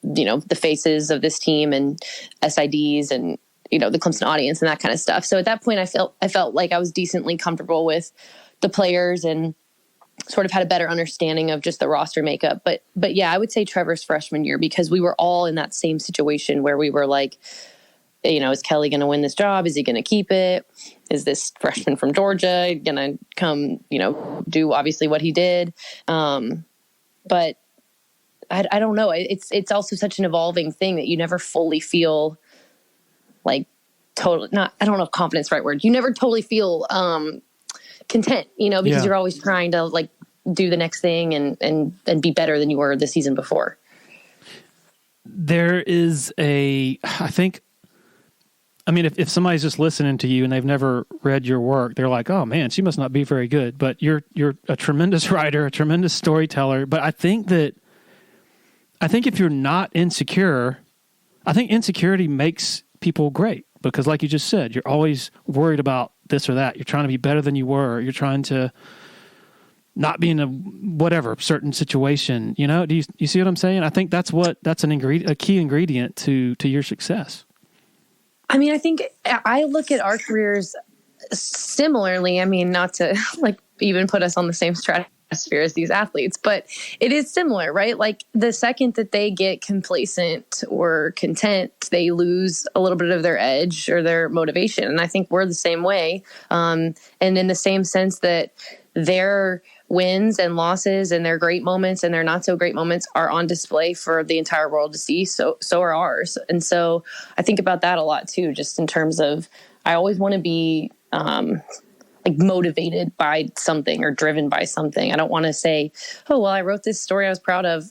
Speaker 2: the faces of this team and SIDs and, the Clemson audience and that kind of stuff. So at that point I felt like I was decently comfortable with the players and sort of had a better understanding of just the roster makeup. But yeah, I would say Trevor's freshman year, because we were all in that same situation where we were like, is Kelly going to win this job? Is he going to keep it? Is this freshman from Georgia going to come, do obviously what he did? But I don't know. It's also such an evolving thing that you never fully feel like totally, I don't know if confidence is the right word. You never totally feel, content, because you're always trying to like do the next thing and be better than you were the season before.
Speaker 1: There is if somebody's just listening to you and they've never read your work, they're like, oh man, she must not be very good, but you're a tremendous writer, a tremendous storyteller. But I think if you're not insecure, I think insecurity makes people great, because like you just said, you're always worried about this or that. You're trying to be better than you were. You're trying to not be in a certain situation. Do you see what I'm saying? I think that's a key ingredient to your success.
Speaker 2: I mean, I think I look at our careers similarly. I mean, not to like even put us on the same stratosphere as these athletes, but it is similar, right? Like the second that they get complacent or content, they lose a little bit of their edge or their motivation. And I think we're the same way. And in the same sense that their wins and losses and their great moments and their not so great moments are on display for the entire world to see. So are ours. And so I think about that a lot too, just in terms of, I always want to be, like motivated by something or driven by something. I don't want to say, oh, well, I wrote this story I was proud of,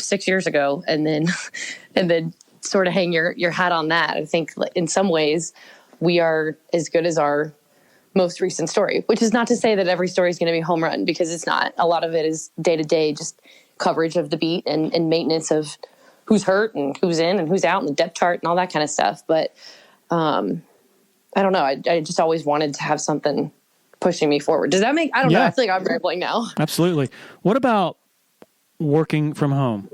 Speaker 2: 6 years ago, and then sort of hang your hat on that. I think in some ways we are as good as our most recent story, which is not to say that every story is going to be home run, because it's not. A lot of it is day to day, just coverage of the beat and maintenance of who's hurt and who's in and who's out and the depth chart and all that kind of stuff. But I don't know. I just always wanted to have something pushing me forward. Does that make, I don't know. I feel like I'm rambling now.
Speaker 1: Absolutely. What about working from home?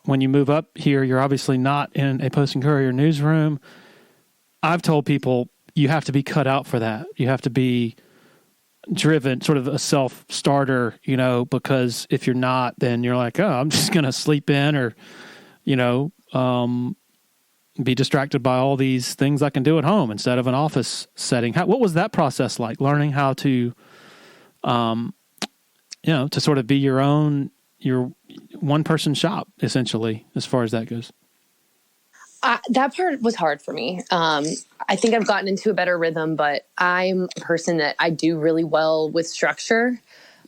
Speaker 1: When you move up here, you're obviously not in a Post and Courier newsroom. I've told people you have to be cut out for that. You have to be driven, sort of a self-starter, because if you're not, then you're like, oh, I'm just going to sleep in or, be distracted by all these things I can do at home instead of an office setting. What was that process like, learning how to, to sort of be your one-person shop, essentially, as far as that goes?
Speaker 2: That part was hard for me. I think I've gotten into a better rhythm, but I'm a person that I do really well with structure.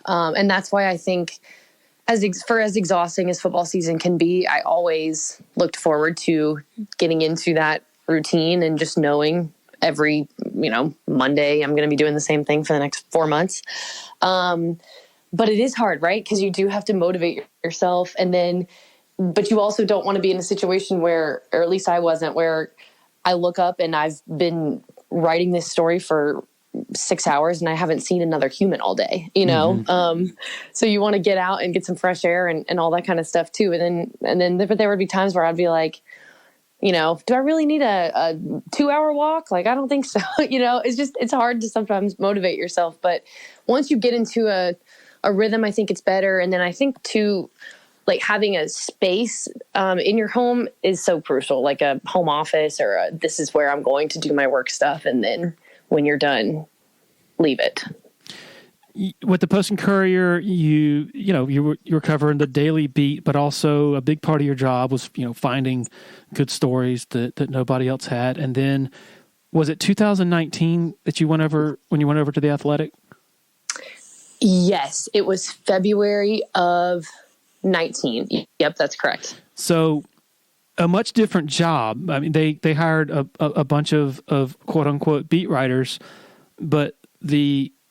Speaker 2: And that's why I think as exhausting as football season can be, I always looked forward to getting into that routine and just knowing every, Monday I'm going to be doing the same thing for the next 4 months. But it is hard, right? Because you do have to motivate yourself, but you also don't want to be in a situation where, or at least I wasn't, where I look up and I've been writing this story for 6 hours and I haven't seen another human all day, Mm-hmm. So you want to get out and get some fresh air and all that kind of stuff too. But there would be times where I'd be like, do I really need a 2-hour walk? Like, I don't think so. It's hard to sometimes motivate yourself, but once you get into a rhythm, I think it's better. And then I think too, like having a space in your home is so crucial, like a home office or this is where I'm going to do my work stuff. And then when you're done, leave it.
Speaker 1: With the Post and Courier, you were covering the daily beat, but also a big part of your job was, finding good stories that nobody else had. And then was it 2019 that you went over, when you went over to The Athletic?
Speaker 2: Yes, it was February of 19. Yep, that's correct.
Speaker 1: So a much different job. I mean, they hired a bunch of quote unquote beat writers, but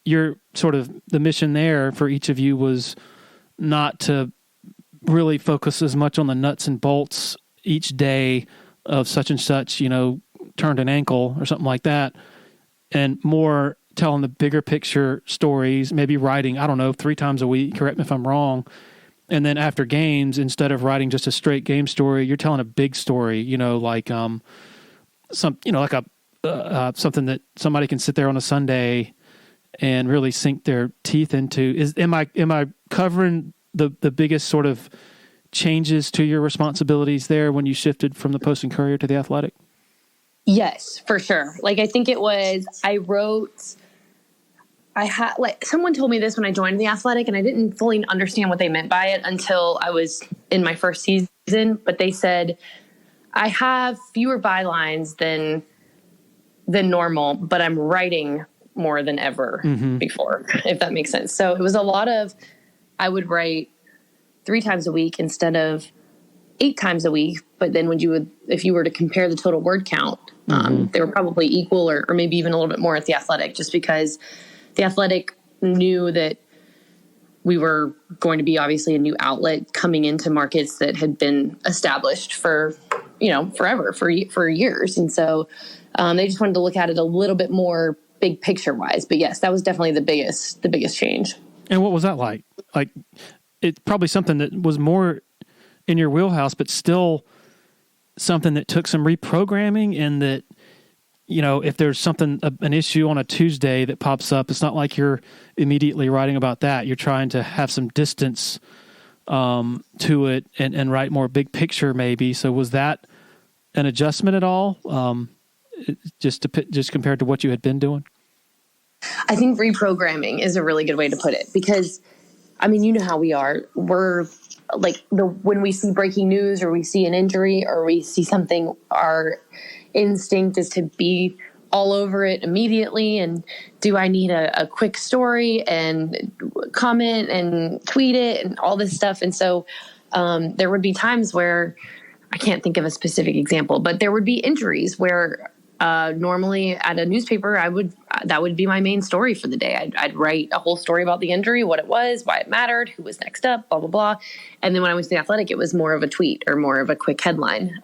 Speaker 1: your sort of the mission there for each of you was not to really focus as much on the nuts and bolts each day of such and such, turned an ankle or something like that, and more telling the bigger picture stories, maybe writing, I don't know, 3 times a week, correct me if I'm wrong. And then after games, instead of writing just a straight game story, you're telling a big story, like something that somebody can sit there on a Sunday and really sink their teeth into. Am I covering the biggest sort of changes to your responsibilities there when you shifted from the Post and Courier to the Athletic?
Speaker 2: Yes, for sure. Like, I think it was, someone told me this when I joined the Athletic, and I didn't fully understand what they meant by it until I was in my first season. But they said, I have fewer bylines than normal, but I'm writing more than ever before, if that makes sense. So it was a lot of, I would write 3 times a week instead of 8 times a week. But then if you were to compare the total word count, they were probably equal or maybe even a little bit more at the Athletic, just because the Athletic knew that we were going to be obviously a new outlet coming into markets that had been established for, forever, for years. And so they just wanted to look at it a little bit more big picture wise. But yes, that was definitely the biggest change.
Speaker 1: And what was that like? Like, it's probably something that was more in your wheelhouse, but still something that took some reprogramming, and that, if there's something, an issue on a Tuesday that pops up, it's not like you're immediately writing about that. You're trying to have some distance to it and write more big picture maybe. So was that an adjustment at all? Just compared to what you had been doing?
Speaker 2: I think reprogramming is a really good way to put it, because, I mean, you know how we are. We're like, when we see breaking news or we see an injury or we see something, our instinct is to be all over it immediately. And do I need a quick story and comment and tweet it and all this stuff? And so there would be times where, I can't think of a specific example, but there would be injuries where normally at a newspaper, that would be my main story for the day. I'd write a whole story about the injury, what it was, why it mattered, who was next up, blah, blah, blah. And then when I went to the Athletic, it was more of a tweet or more of a quick headline.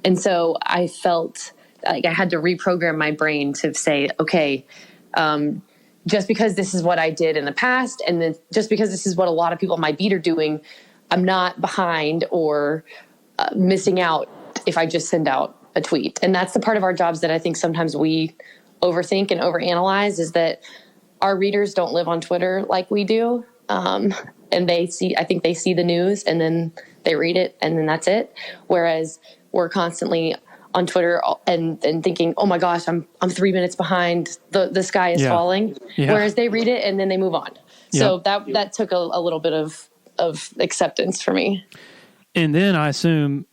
Speaker 2: And so I felt like I had to reprogram my brain to say, okay, just because this is what I did in the past, and then just because this is what a lot of people on my beat are doing, I'm not behind or missing out if I just send out a tweet. And that's the part of our jobs that I think sometimes we overthink and overanalyze, is that our readers don't live on Twitter like we do. And I think they see the news and then they read it and then that's it. Whereas we're constantly on Twitter and thinking, oh my gosh, I'm 3 minutes behind. The sky is falling. Yeah. Whereas they read it and then they move on. So that took a little bit of acceptance for me.
Speaker 1: And then I assume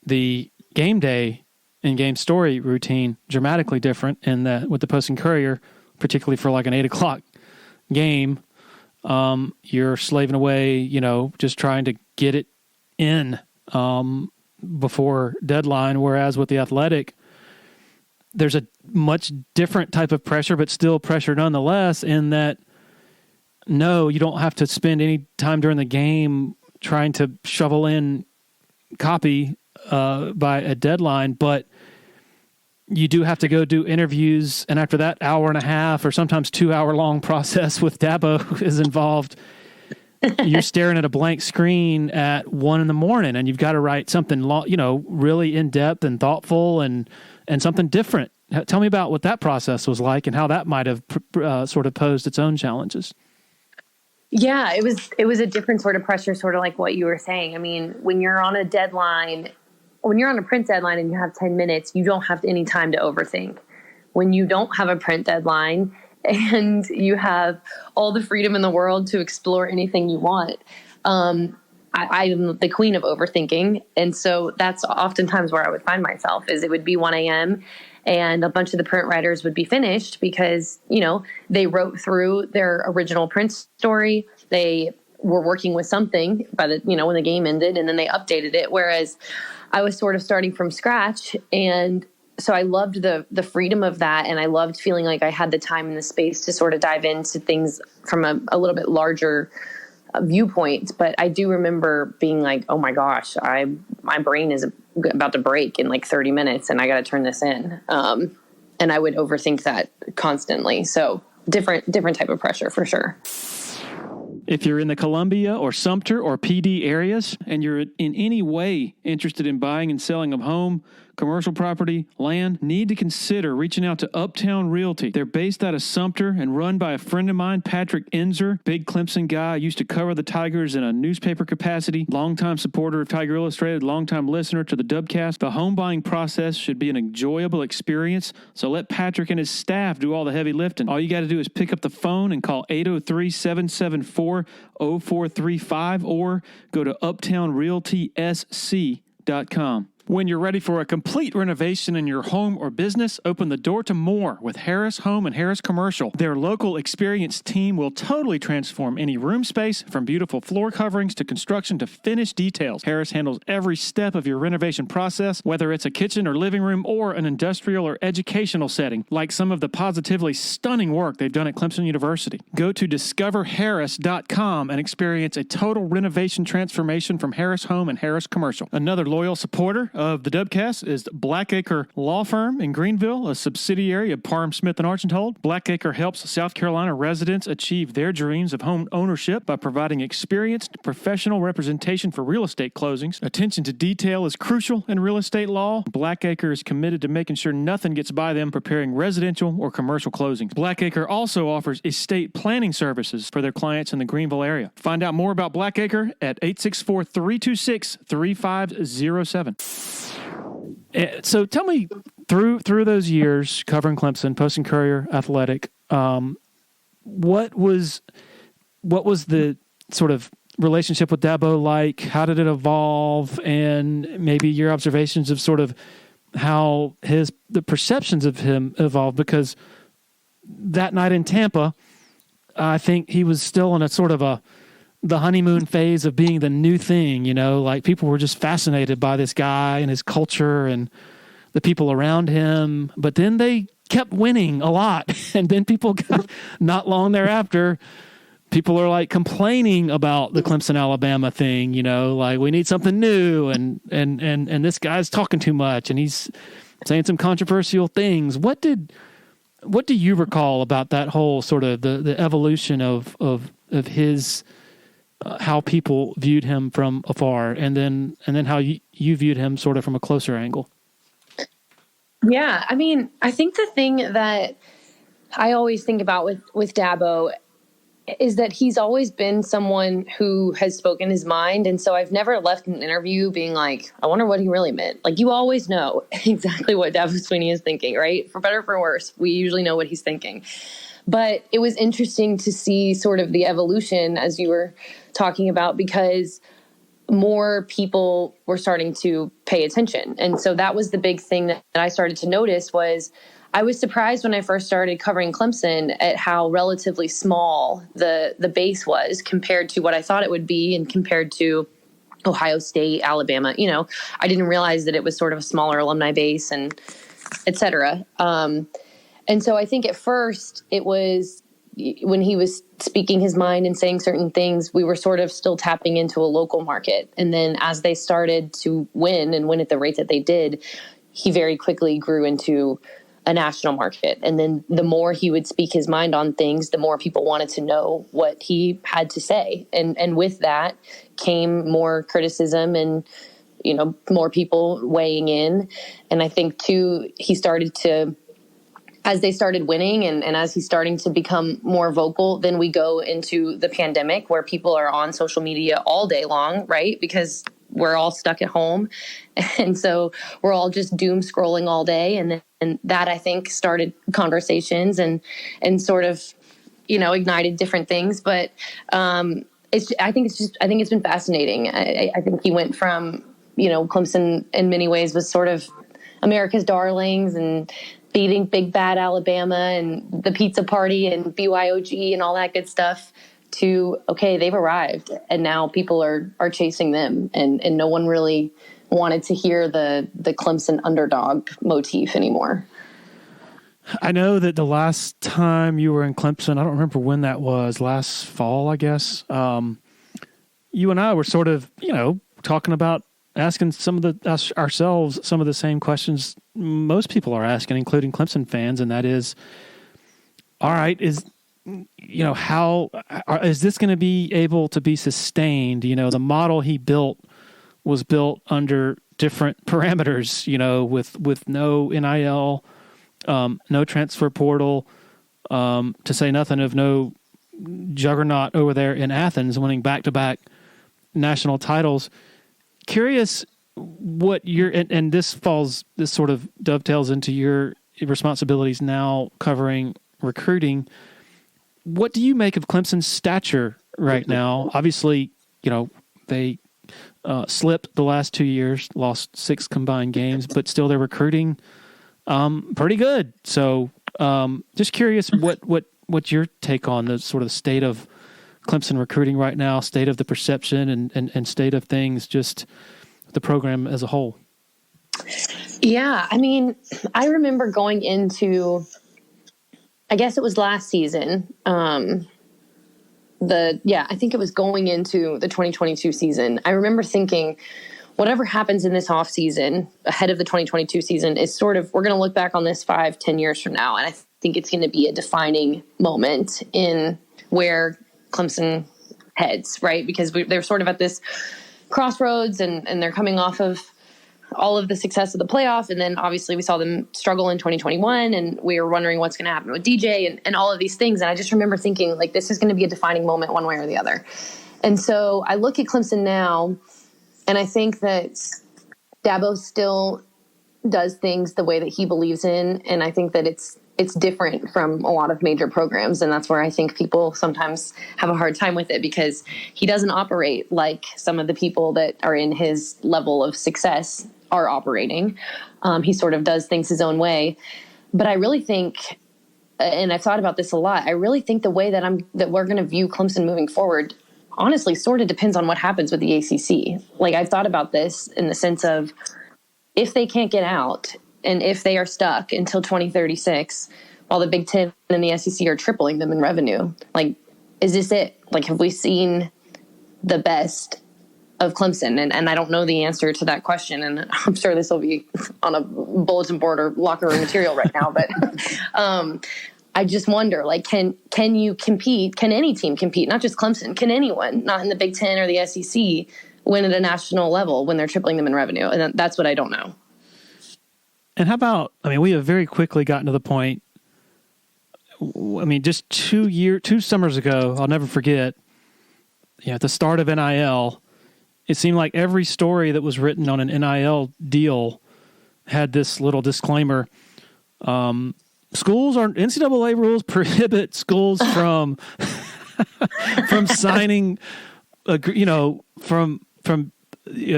Speaker 1: the game day and game story routine dramatically different in that with the Post and Courier, particularly for like an 8:00 game, you're slaving away, just trying to get it in before deadline. Whereas with the Athletic, there's a much different type of pressure, but still pressure nonetheless, in that, no, you don't have to spend any time during the game trying to shovel in copy by a deadline, but you do have to go do interviews. And after that hour and a half or sometimes 2 hour long process with Dabo is involved, you're staring at a blank screen at 1 a.m. and you've got to write something, really in depth and thoughtful and something different. Tell me about what that process was like and how that might have sort of posed its own challenges.
Speaker 2: Yeah, it was a different sort of pressure, sort of like what you were saying. I mean, when you're on a deadline, when you're on a print deadline and you have 10 minutes, you don't have any time to overthink. When you don't have a print deadline and you have all the freedom in the world to explore anything you want, I'm the queen of overthinking. And so that's oftentimes where I would find myself, is it would be 1 a.m. and a bunch of the print writers would be finished because, they wrote through their original print story. They were working with something when the game ended, and then they updated it. Whereas I was sort of starting from scratch. And so I loved the freedom of that. And I loved feeling like I had the time and the space to sort of dive into things from a little bit larger viewpoint. But I do remember being like, oh my gosh, my brain is about to break in like 30 minutes and I got to turn this in. And I would overthink that constantly. So different type of pressure for sure.
Speaker 1: If you're in the Columbia or Sumter or PD areas and you're in any way interested in buying and selling a home, commercial property, land, need to consider reaching out to Uptown Realty. They're based out of Sumter and run by a friend of mine, Patrick Enzer, big Clemson guy, used to cover the Tigers in a newspaper capacity, longtime supporter of Tiger Illustrated, longtime listener to the Dubcast. The home buying process should be an enjoyable experience, so let Patrick and his staff do all the heavy lifting. All you got to do is pick up the phone and call 803-774-0435 or go to uptownrealtysc.com. When you're ready for a complete renovation in your home or business, open the door to more with Harris Home and Harris Commercial. Their local experienced team will totally transform any room space, from beautiful floor coverings to construction to finished details. Harris handles every step of your renovation process, whether it's a kitchen or living room or an industrial or educational setting, like some of the positively stunning work they've done at Clemson University. Go to discoverharris.com and experience a total renovation transformation from Harris Home and Harris Commercial. Another loyal supporter of the Dubcast is Blackacre Law Firm in Greenville, a subsidiary of Parham Smith and Archenhold. Blackacre helps South Carolina residents achieve their dreams of home ownership by providing experienced professional representation for real estate closings. Attention to detail is crucial in real estate law. Blackacre is committed to making sure nothing gets by them preparing residential or commercial closings. Blackacre also offers estate planning services for their clients in the Greenville area. Find out more about Blackacre at 864-326-3507. So tell me, through those years covering Clemson, Post and Courier, Athletic, what was the sort of relationship with Dabo like? How did it evolve? And maybe your observations of sort of how the perceptions of him evolved, because that night in Tampa, I think he was still in a sort of the honeymoon phase of being the new thing, like people were just fascinated by this guy and his culture and the people around him. But then they kept winning a lot. And then people got, not long thereafter, people are like complaining about the Clemson, Alabama thing, like we need something new. And this guy's talking too much and he's saying some controversial things. What do you recall about that whole sort of the evolution of his, how people viewed him from afar, and then how you viewed him sort of from a closer angle?
Speaker 2: Yeah. I mean, I think the thing that I always think about with Dabo is that he's always been someone who has spoken his mind. And so I've never left an interview being like, I wonder what he really meant. Like, you always know exactly what Dabo Swinney is thinking, right? For better or for worse, we usually know what he's thinking. But it was interesting to see sort of the evolution, as you were talking about, because more people were starting to pay attention. And so that was the big thing that I started to notice. Was I was surprised when I first started covering Clemson at how relatively small the base was compared to what I thought it would be, and compared to Ohio State, Alabama. I didn't realize that it was sort of a smaller alumni base, and et cetera. And so I think at first it was, when he was speaking his mind and saying certain things, we were sort of still tapping into a local market. And then as they started to win at the rate that they did, he very quickly grew into a national market. And then the more he would speak his mind on things, the more people wanted to know what he had to say. And with that came more criticism and, more people weighing in. And I think too, he started to, as they started winning and as he's starting to become more vocal, then we go into the pandemic where people are on social media all day long, right? Because we're all stuck at home. And so we're all just doom scrolling all day. And that, I think, started conversations and sort of, ignited different things. But I think it's been fascinating. I think he went from, Clemson in many ways was sort of America's darlings, and beating Big Bad Alabama and the pizza party and BYOG and all that good stuff to, okay, they've arrived and now people are chasing them. And no one really wanted to hear the Clemson underdog motif anymore.
Speaker 1: I know that the last time you were in Clemson, I don't remember when that was, last fall, I guess. You and I were sort of, talking about asking ourselves some of the same questions most people are asking, including Clemson fans, and that is, all right, how is this going to be able to be sustained? The model he built was built under different parameters, with no NIL, no transfer portal, to say nothing of no juggernaut over there in Athens winning back-to-back national titles. Curious what and this sort of dovetails into your responsibilities now covering recruiting. What do you make of Clemson's stature right now? Obviously, they slipped the last 2 years, lost 6 combined games, but still they're recruiting pretty good. So just curious what's your take on the sort of state of Clemson recruiting right now, state of the perception and state of things, just the program as a whole.
Speaker 2: Yeah. I mean, I remember going into, I guess it was last season. I think it was going into the 2022 season. I remember thinking, whatever happens in this off season ahead of the 2022 season is sort of, we're going to look back on this 5-10 years from now. And I think it's going to be a defining moment in where Clemson heads, right? Because they're sort of at this crossroads and they're coming off of all of the success of the playoff. And then obviously we saw them struggle in 2021 and we were wondering what's going to happen with DJ and all of these things. And I just remember thinking like, this is going to be a defining moment one way or the other. And so I look at Clemson now and I think that Dabo still does things the way that he believes in. And I think that it's different from a lot of major programs. And that's where I think people sometimes have a hard time with it because he doesn't operate like some of the people that are in his level of success are operating. He sort of does things his own way. But I really think, and I've thought about this a lot, I really think the way that we're going to view Clemson moving forward, honestly, sort of depends on what happens with the ACC. Like I've thought about this in the sense of if they can't get out, and if they are stuck until 2036, while the Big Ten and the SEC are tripling them in revenue, like, is this it? Like, have we seen the best of Clemson? And I don't know the answer to that question. And I'm sure this will be on a bulletin board or locker room material right now. But I just wonder, like, can you compete? Can any team compete? Not just Clemson. Can anyone, not in the Big Ten or the SEC, win at a national level when they're tripling them in revenue? And that's what I don't know.
Speaker 1: And how about, we have very quickly gotten to the point, just 2 summers ago, I'll never forget, at the start of NIL, it seemed like every story that was written on an NIL deal had this little disclaimer. NCAA rules prohibit schools from signing,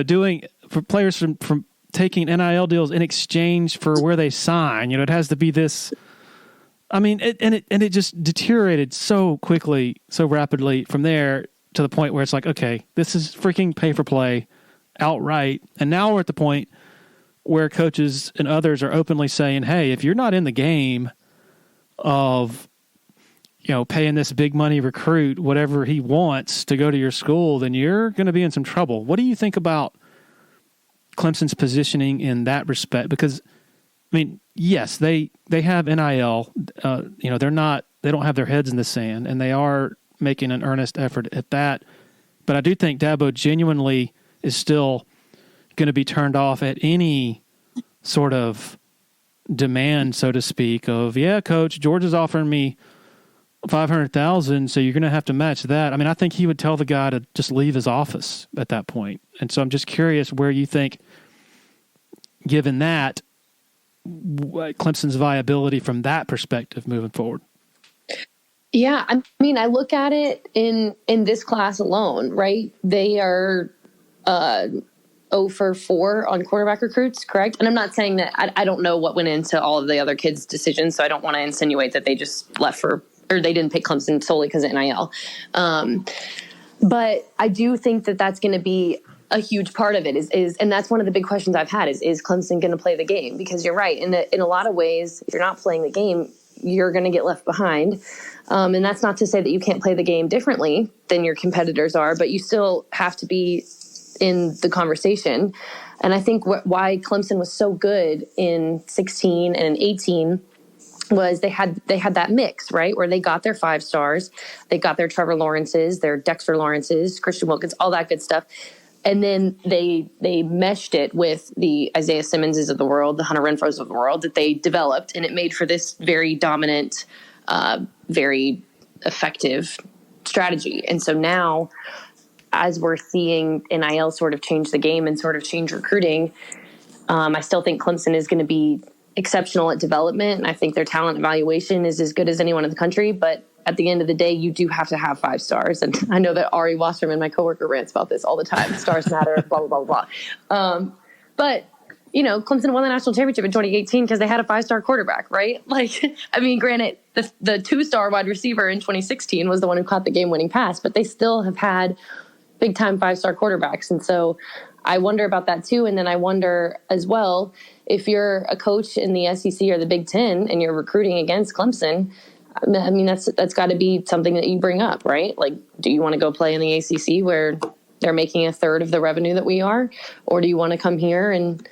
Speaker 1: doing for players from taking NIL deals in exchange for where they sign. It has to be this. It just deteriorated so quickly, so rapidly from there to the point where it's like, okay, this is freaking pay for play outright. And now we're at the point where coaches and others are openly saying, hey, if you're not in the game of, paying this big money recruit, whatever he wants to go to your school, then you're going to be in some trouble. What do you think about Clemson's positioning in that respect? Because, yes, they have NIL. They don't have their heads in the sand, and they are making an earnest effort at that. But I do think Dabo genuinely is still going to be turned off at any sort of demand, so to speak, of, yeah, coach, George is offering me $500,000, so you're going to have to match that. I think he would tell the guy to just leave his office at that point. And so I'm just curious where you think, given that, Clemson's viability from that perspective moving forward.
Speaker 2: Yeah, I look at it in this class alone, right? They are 0 for 4 on quarterback recruits, correct? And I'm not saying that I don't know what went into all of the other kids' decisions, so I don't want to insinuate that they just left or they didn't pick Clemson solely because of NIL. But I do think that that's going to be a huge part of it is, and that's one of the big questions I've had is Clemson going to play the game? Because you're right. In a lot of ways, if you're not playing the game, you're going to get left behind. And that's not to say that you can't play the game differently than your competitors are, but you still have to be in the conversation. And I think why Clemson was so good in 16 and in 18 was they had that mix, right? Where they got their 5 stars, they got their Trevor Lawrences, their Dexter Lawrences, Christian Wilkins, all that good stuff. And then they meshed it with the Isaiah Simmonses of the world, the Hunter Renfros of the world that they developed, and it made for this very dominant, very effective strategy. And so now, as we're seeing NIL sort of change the game and sort of change recruiting, I still think Clemson is going to be exceptional at development. And I think their talent evaluation is as good as anyone in the country. But at the end of the day, you do have to have 5 stars. And I know that Ari Wasserman, my coworker, rants about this all the time. Stars matter, blah, blah, blah, blah. But, Clemson won the national championship in 2018 because they had a 5-star quarterback, right? Granted, the 2-star wide receiver in 2016 was the one who caught the game-winning pass, but they still have had big-time 5-star quarterbacks. And so I wonder about that too. And then I wonder as well, if you're a coach in the SEC or the Big Ten and you're recruiting against Clemson, that's got to be something that you bring up, right? Like, do you want to go play in the ACC where they're making a third of the revenue that we are? Or do you want to come here and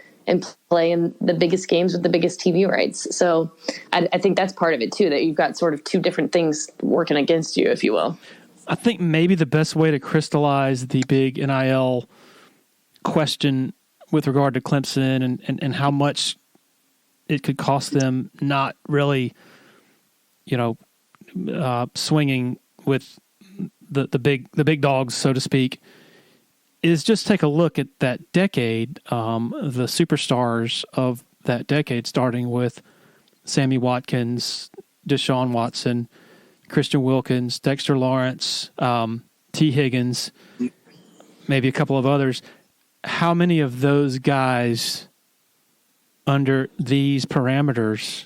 Speaker 2: play in the biggest games with the biggest TV rights? So I think that's part of it too, that you've got sort of 2 different things working against you, if you will.
Speaker 1: I think maybe the best way to crystallize the big NIL question with regard to Clemson and how much it could cost them not really, swinging with the big dogs, so to speak, is just take a look at that decade, the superstars of that decade, starting with Sammy Watkins, Deshaun Watson, Christian Wilkins, Dexter Lawrence, T. Higgins, maybe a couple of others. How many of those guys under these parameters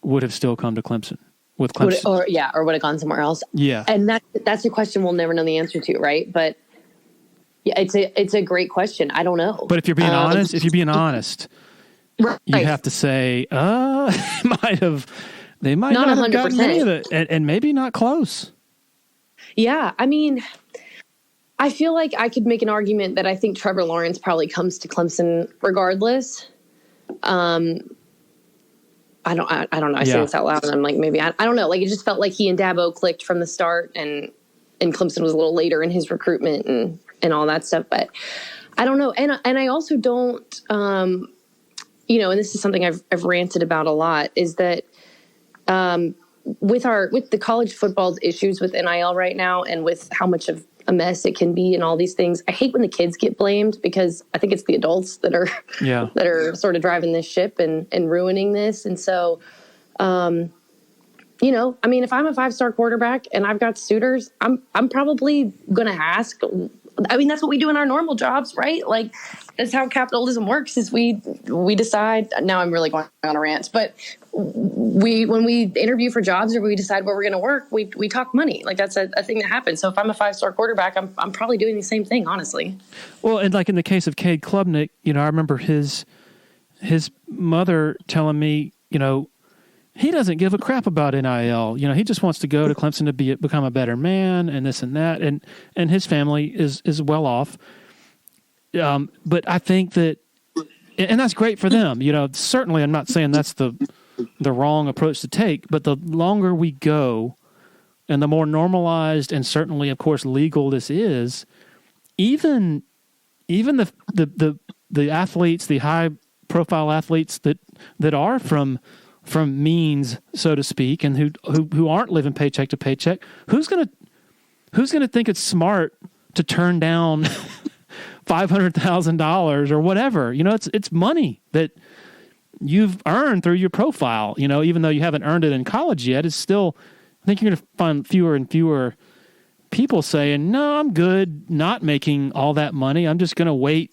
Speaker 1: would have still come to Clemson with Clemson?
Speaker 2: Or would have gone somewhere else.
Speaker 1: Yeah.
Speaker 2: And that's a question we'll never know the answer to, right? But yeah, it's a great question. I don't know.
Speaker 1: But if you're being honest,
Speaker 2: right.
Speaker 1: You have to say, they might not have gotten any of it, and maybe not close.
Speaker 2: Yeah, I feel like I could make an argument that I think Trevor Lawrence probably comes to Clemson regardless. I don't know. I say this out loud, and I'm like, maybe I don't know. Like, it just felt like he and Dabo clicked from the start, and Clemson was a little later in his recruitment and all that stuff. But I don't know. And I also don't, and this is something I've ranted about a lot, is that with the college football's issues with NIL right now, and with how much of a mess it can be and all these things, I hate when the kids get blamed, because I think it's the adults that are that are sort of driving this ship and ruining this. And so, if I'm a 5-star quarterback and I've got suitors, I'm probably going to ask. That's what we do in our normal jobs, right? Like, that's how capitalism works, is we decide. Now I'm really going on a rant, but when we interview for jobs or we decide where we're going to work, we talk money. Like, that's a thing that happens. So if I'm a 5-star quarterback, I'm probably doing the same thing, honestly. Well,
Speaker 1: and like in the case of Cade Klubnik, I remember his mother telling me, he doesn't give a crap about NIL. He just wants to go to Clemson to become a better man and this and that. And his family is well off. But I think that, and that's great for them. Certainly I'm not saying that's the wrong approach to take, but the longer we go and the more normalized and certainly, of course, legal this is, even the athletes, the high profile athletes that are from means, so to speak, and who aren't living paycheck to paycheck, who's gonna think it's smart to turn down $500,000 or whatever? It's money that you've earned through your profile. Even though you haven't earned it in college yet, it's still. I think you're going to find fewer and fewer people saying, "No, I'm good, not making all that money. I'm just going to wait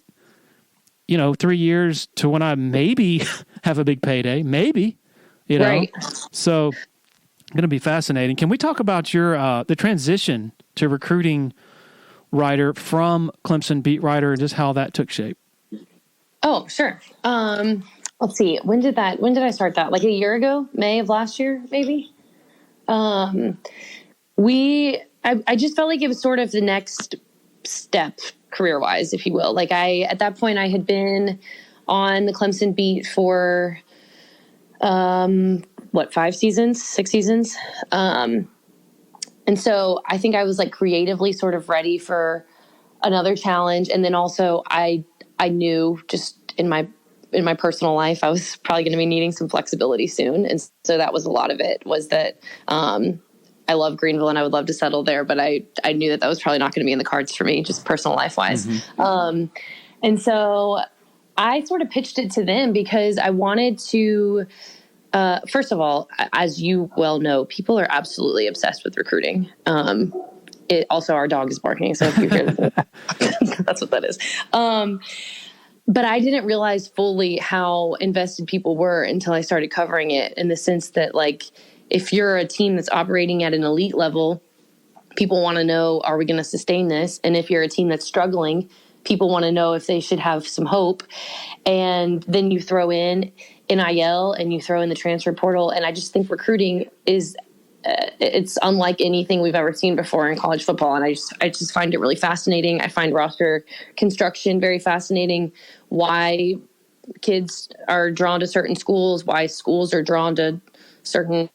Speaker 1: 3 years to when I maybe have a big payday, maybe,
Speaker 2: Right.
Speaker 1: So going to be fascinating. Can we talk about your, the transition to recruiting writer from Clemson beat writer and just how that took shape?
Speaker 2: Oh, sure. Let's see. When did I start that? Like a year ago, May of last year, maybe. I just felt like it was sort of the next step career-wise, if you will. Like at that point I had been on the Clemson beat for, 5 seasons, 6 seasons. And so I think I was like creatively sort of ready for another challenge. And then also I knew just in my personal life, I was probably going to be needing some flexibility soon. And so that was a lot of it, was that, I love Greenville and I would love to settle there, but I knew that was probably not going to be in the cards for me, just personal life wise. Mm-hmm. And so I sort of pitched it to them because I wanted to, first of all, as you well know, people are absolutely obsessed with recruiting. Also, our dog is barking, so if you hear that, that's what that is. But I didn't realize fully how invested people were until I started covering it, in the sense that, like, if you're a team that's operating at an elite level, people want to know, are we going to sustain this? And if you're a team that's struggling, people want to know if they should have some hope. And then you throw in NIL and you throw in the transfer portal. And I just think recruiting is, it's unlike anything we've ever seen before in college football. And I just find it really fascinating. I find roster construction very fascinating. Why kids are drawn to certain schools, why schools are drawn to certain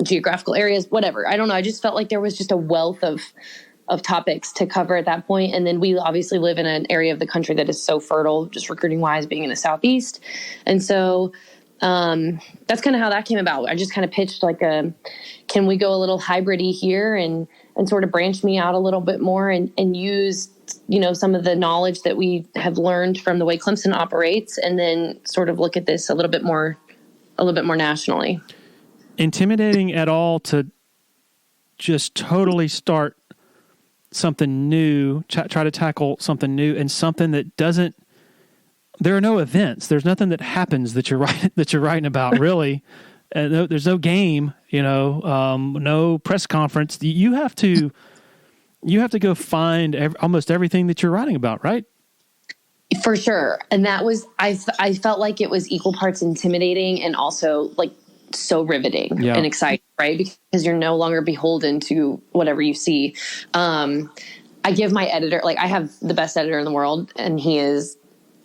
Speaker 2: geographical areas, whatever. I don't know. I just felt like there was just a wealth of topics to cover at that point. And then we obviously live in an area of the country that is so fertile, just recruiting wise, being in the Southeast. And so that's kind of how that came about. I just kind of pitched like can we go a little hybrid-y here and sort of branch me out a little bit more and use, some of the knowledge that we have learned from the way Clemson operates, and then sort of look at this a little bit more nationally.
Speaker 1: Intimidating at all to just totally start something new, try to tackle something new and something that doesn't, there are no events. There's nothing that happens that you're writing about, really. There's no game, no press conference. You have to go find almost everything that you're writing about, right?
Speaker 2: For sure. And that was, I felt like it was equal parts intimidating and also like so riveting and exciting, right? Because you're no longer beholden to whatever you see. I give my editor, like, I have the best editor in the world, and he is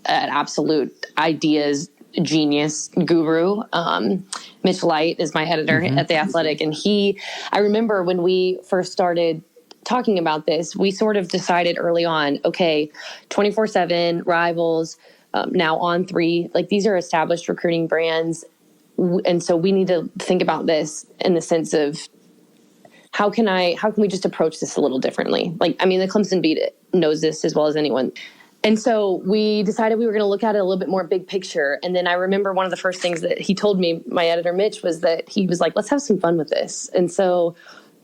Speaker 2: an absolute ideas genius guru. Mitch Light is my editor at The Athletic. And I remember when we first started talking about this, we sort of decided early on, okay, 24/7 Rivals, now On3, like, these are established recruiting brands. And so we need to think about this in the sense of how can we just approach this a little differently? Like, I mean, the Clemson beat knows this as well as anyone. And so we decided we were going to look at it a little bit more big picture. And then I remember one of the first things that he told me, my editor, Mitch, was that he was like, let's have some fun with this. And so,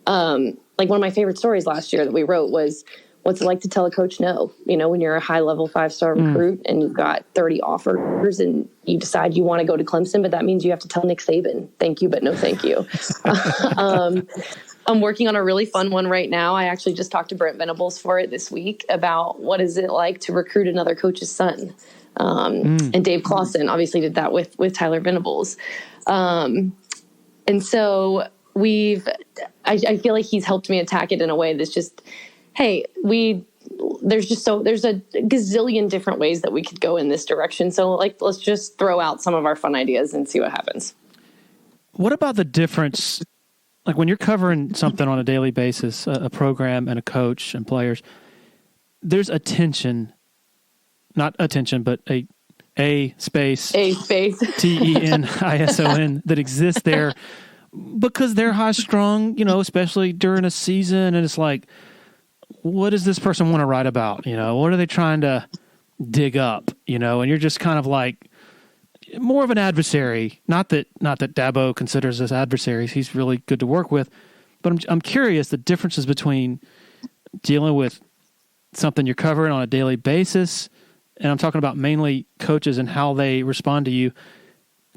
Speaker 2: like, one of my favorite stories last year that we wrote was, what's it like to tell a coach no? When you're a high-level 5-star recruit and you've got 30 offers and you decide you want to go to Clemson, but that means you have to tell Nick Saban, thank you, but no thank you. I'm working on a really fun one right now. I actually just talked to Brent Venables for it this week about what is it like to recruit another coach's son. And Dave Clawson obviously did that with Tyler Venables. And so I feel like he's helped me attack it in a way that's just, hey, there's a gazillion different ways that we could go in this direction. So, like, let's just throw out some of our fun ideas and see what happens.
Speaker 1: What about the difference, like when you're covering something on a daily basis, a program and a coach and players, there's not attention, but a space TENISON that exists there because they're high strung, especially during a season. And it's like, what does this person want to write about? What are they trying to dig up? And you're just kind of like more of an adversary. Not that Dabo considers us adversaries. He's really good to work with, but I'm curious the differences between dealing with something you're covering on a daily basis and I'm talking about mainly coaches and how they respond to you,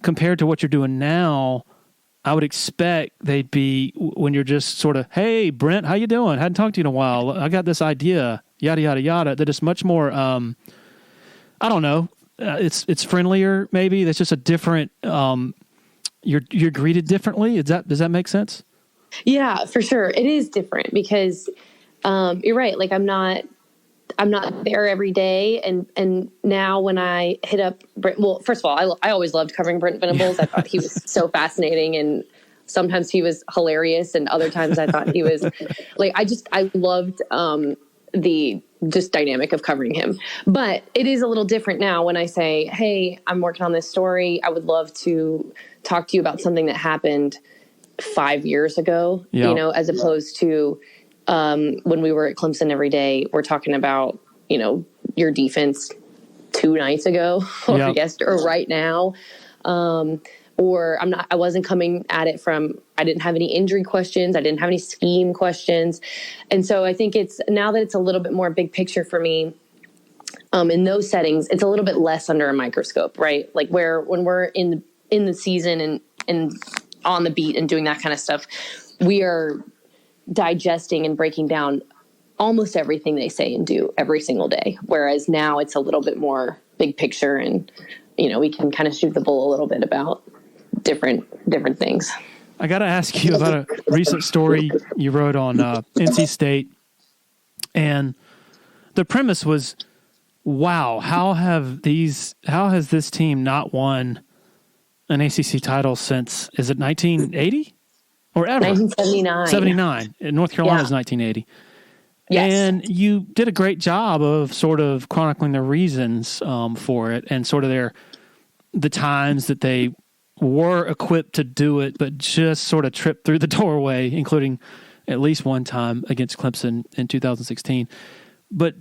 Speaker 1: compared to what you're doing now, I would expect they'd be, when you're just sort of, hey, Brent, how you doing? Hadn't talked to you in a while. I got this idea, yada, yada, yada. That is much more, I don't know, it's friendlier maybe. That's just a different, you're greeted differently. Does that make sense?
Speaker 2: Yeah, for sure. It is different because you're right. Like I'm not there every day. And now when I hit up Brent, well, first of all, I always loved covering Brent Venables. I thought he was so fascinating, and sometimes he was hilarious, and other times I thought he was like, I loved the just dynamic of covering him. But it is a little different now when I say, hey, I'm working on this story. I would love to talk to you about something that happened 5 years ago,
Speaker 1: yeah.
Speaker 2: As opposed to when we were at Clemson every day, we're talking about, your defense 2 nights ago or or right now. Or I wasn't coming at it I didn't have any injury questions. I didn't have any scheme questions. And so I think now that it's a little bit more big picture for me, in those settings, it's a little bit less under a microscope, right? Like when we're in the season and on the beat and doing that kind of stuff, we are digesting and breaking down almost everything they say and do every single day. Whereas now it's a little bit more big picture, and, we can kind of shoot the bull a little bit about different things.
Speaker 1: I got to ask you about a recent story you wrote on NC State. And the premise was, wow, how has this team not won an ACC title since, is it 1980 or ever?
Speaker 2: 1979.
Speaker 1: 79. In North Carolina is 1980.
Speaker 2: Yes.
Speaker 1: And you did a great job of sort of chronicling the reasons for it, and sort of the times that they were equipped to do it, but just sort of tripped through the doorway, including at least one time against Clemson in 2016. But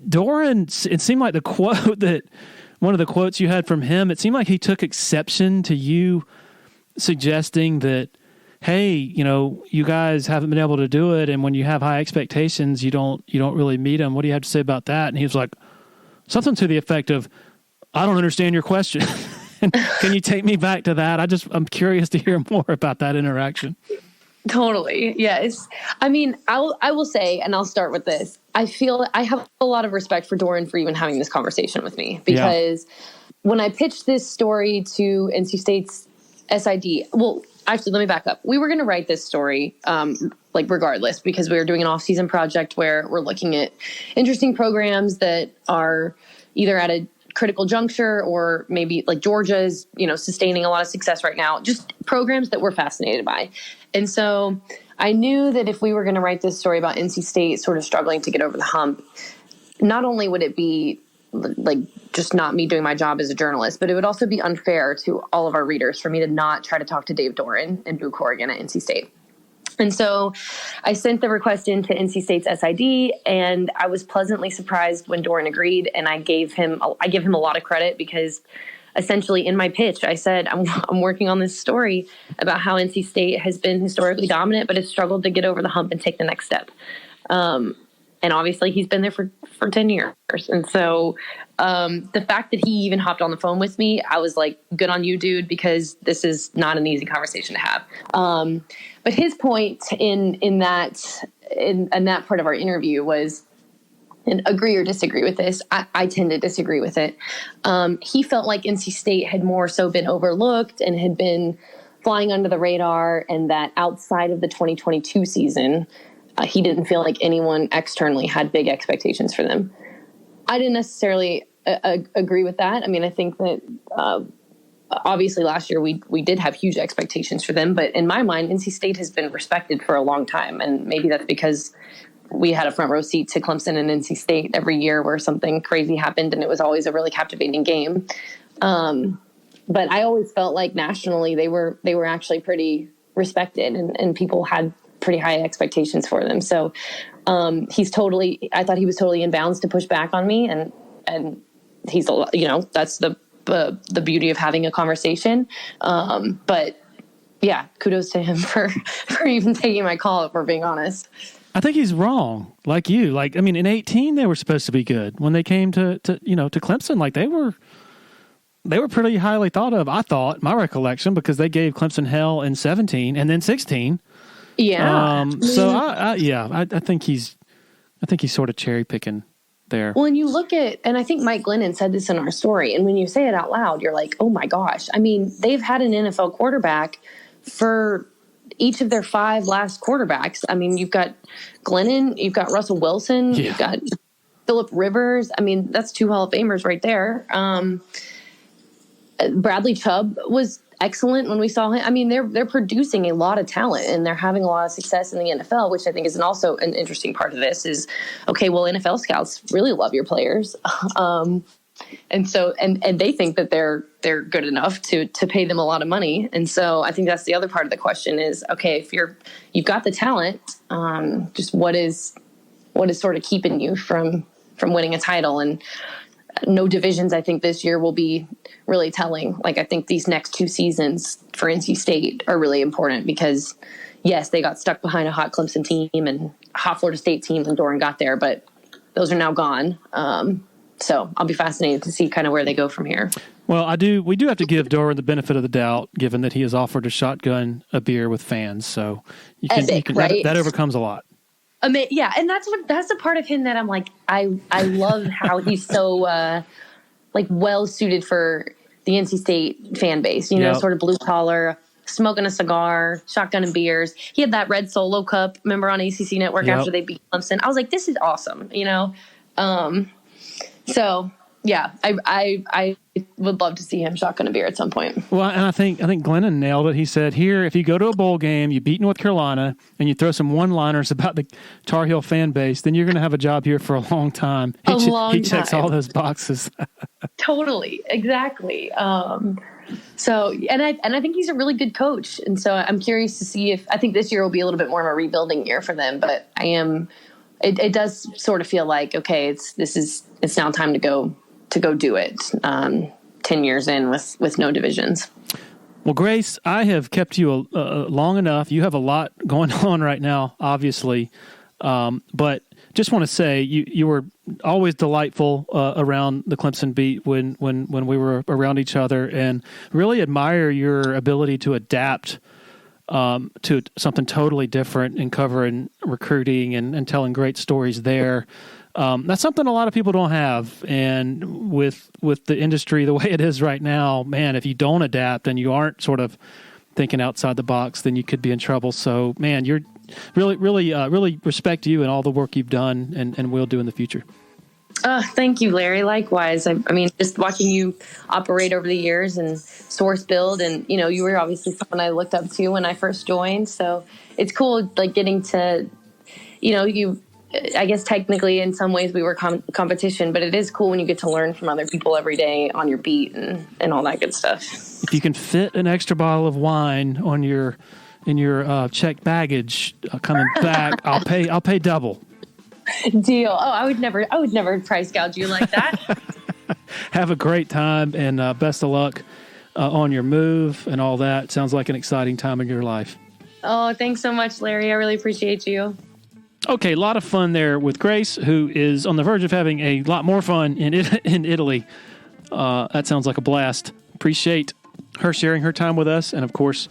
Speaker 1: Doran, it seemed like one of the quotes you had from him, it seemed like he took exception to you suggesting that, hey, you guys haven't been able to do it, and when you have high expectations, you don't really meet them. What do you have to say about that? And he was like, something to the effect of, I don't understand your question. Can you take me back to that? I'm curious to hear more about that interaction.
Speaker 2: Totally. Yes. I mean, I will say, and I'll start with this. I feel I have a lot of respect for Doran for even having this conversation with me, because when I pitched this story to NC State's SID, well, actually, let me back up. We were going to write this story, regardless, because we were doing an off-season project where we're looking at interesting programs that are either at a critical juncture, or maybe like Georgia's, sustaining a lot of success right now, just programs that we're fascinated by. And so I knew that if we were going to write this story about NC State sort of struggling to get over the hump, not only would it be like just not me doing my job as a journalist, but it would also be unfair to all of our readers for me to not try to talk to Dave Doran and Boo Corrigan at NC State. And so I sent the request into NC State's SID, and I was pleasantly surprised when Doran agreed. And I give him a lot of credit, because essentially in my pitch, I said, I'm working on this story about how NC State has been historically dominant, but has struggled to get over the hump and take the next step. And obviously he's been there for 10 years. And so the fact that he even hopped on the phone with me, I was like, good on you, dude, because this is not an easy conversation to have. But his point in that part of our interview was, and agree or disagree with this, I tend to disagree with it. He felt like NC State had more so been overlooked and had been flying under the radar, and that outside of the 2022 season, he didn't feel like anyone externally had big expectations for them. I didn't necessarily agree with that. I mean, I think that obviously last year we did have huge expectations for them, but in my mind, NC State has been respected for a long time. And maybe that's because we had a front row seat to Clemson and NC State every year where something crazy happened, and it was always a really captivating game. But I always felt like nationally they were actually pretty respected, and people had pretty high expectations for them. So I thought he was totally in bounds to push back on me, and he's, that's the beauty of having a conversation. But yeah, kudos to him for even taking my call, if we're being honest.
Speaker 1: I think he's wrong. Like you, like, I mean, in 18, they were supposed to be good. When they came to Clemson, like they were pretty highly thought of. I thought, my recollection, because they gave Clemson hell in 17 and then 16.
Speaker 2: Yeah.
Speaker 1: So I think he's sort of cherry picking there.
Speaker 2: Well, and you look at, and I think Mike Glennon said this in our story, and when you say it out loud, you're like, oh my gosh. I mean, they've had an NFL quarterback for each of their 5 last quarterbacks. I mean, you've got Glennon, you've got Russell Wilson, you've got Phillip Rivers. I mean, that's 2 Hall of Famers right there. Bradley Chubb was excellent when we saw him. I mean, they're producing a lot of talent and they're having a lot of success in the NFL, which I think is also an interesting part of this is, okay, well, NFL scouts really love your players. And so, and they think that they're good enough to pay them a lot of money. And so I think that's the other part of the question is, okay, if you've got the talent, just what is sort of keeping you from winning a title? And no divisions, I think this year will be really telling. Like, I think these next 2 seasons for NC State are really important because, yes, they got stuck behind a hot Clemson team and a hot Florida State team when Doran got there, but those are now gone. So I'll be fascinated to see kind of where they go from here.
Speaker 1: Well, we do have to give Doran the benefit of the doubt, given that he has offered to shotgun a beer with fans. So right? That overcomes a lot.
Speaker 2: Yeah, and that's the part of him that I'm like, I love how he's so like well suited for the NC State fan base. You know, sort of blue collar, smoking a cigar, shotgunning beers. He had that red Solo cup, remember, on ACC Network after they beat Clemson. I was like, this is awesome. You know, so yeah, I would love to see him shotgun a beer at some point.
Speaker 1: Well, and I think Glennon nailed it. He said, here, if you go to a bowl game, you beat North Carolina, and you throw some one-liners about the Tar Heel fan base, then you're going to have a job here for a long time. He checks all those boxes.
Speaker 2: Totally, exactly. So, and I think he's a really good coach, and so I'm curious to see I think this year will be a little bit more of a rebuilding year for them. But it does sort of feel like, okay, it's now time to go do it. 10 years in with no divisions.
Speaker 1: Well, Grace, I have kept you long enough. You have a lot going on right now, obviously. But just want to say you were always delightful around the Clemson beat when we were around each other, and really admire your ability to adapt to something totally different and covering recruiting and telling great stories there. That's something a lot of people don't have. And with the industry the way it is right now, man, if you don't adapt and you aren't sort of thinking outside the box, then you could be in trouble. So, man, you're really respect you and all the work you've done and will do in the future.
Speaker 2: Thank you, Larry. Likewise. I mean, just watching you operate over the years and source build, and, you know, you were obviously someone I looked up to when I first joined. So it's cool, like, getting to, you know, I guess technically in some ways we were competition, but it is cool when you get to learn from other people every day on your beat and all that good stuff. If
Speaker 1: you can fit an extra bottle of wine in your checked baggage coming back, I'll pay double.
Speaker 2: Deal. Oh, I would never price gouge you like that.
Speaker 1: Have a great time and best of luck on your move and all that. Sounds like an exciting time in your life.
Speaker 2: Oh, thanks so much, Larry. I really appreciate you.
Speaker 1: Okay, a lot of fun there with Grace, who is on the verge of having a lot more fun in Italy. That sounds like a blast. Appreciate her sharing her time with us, and of course,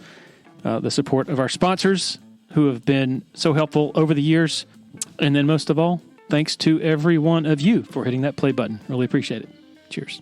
Speaker 1: the support of our sponsors who have been so helpful over the years. And then most of all, thanks to every one of you for hitting that play button. Really appreciate it. Cheers.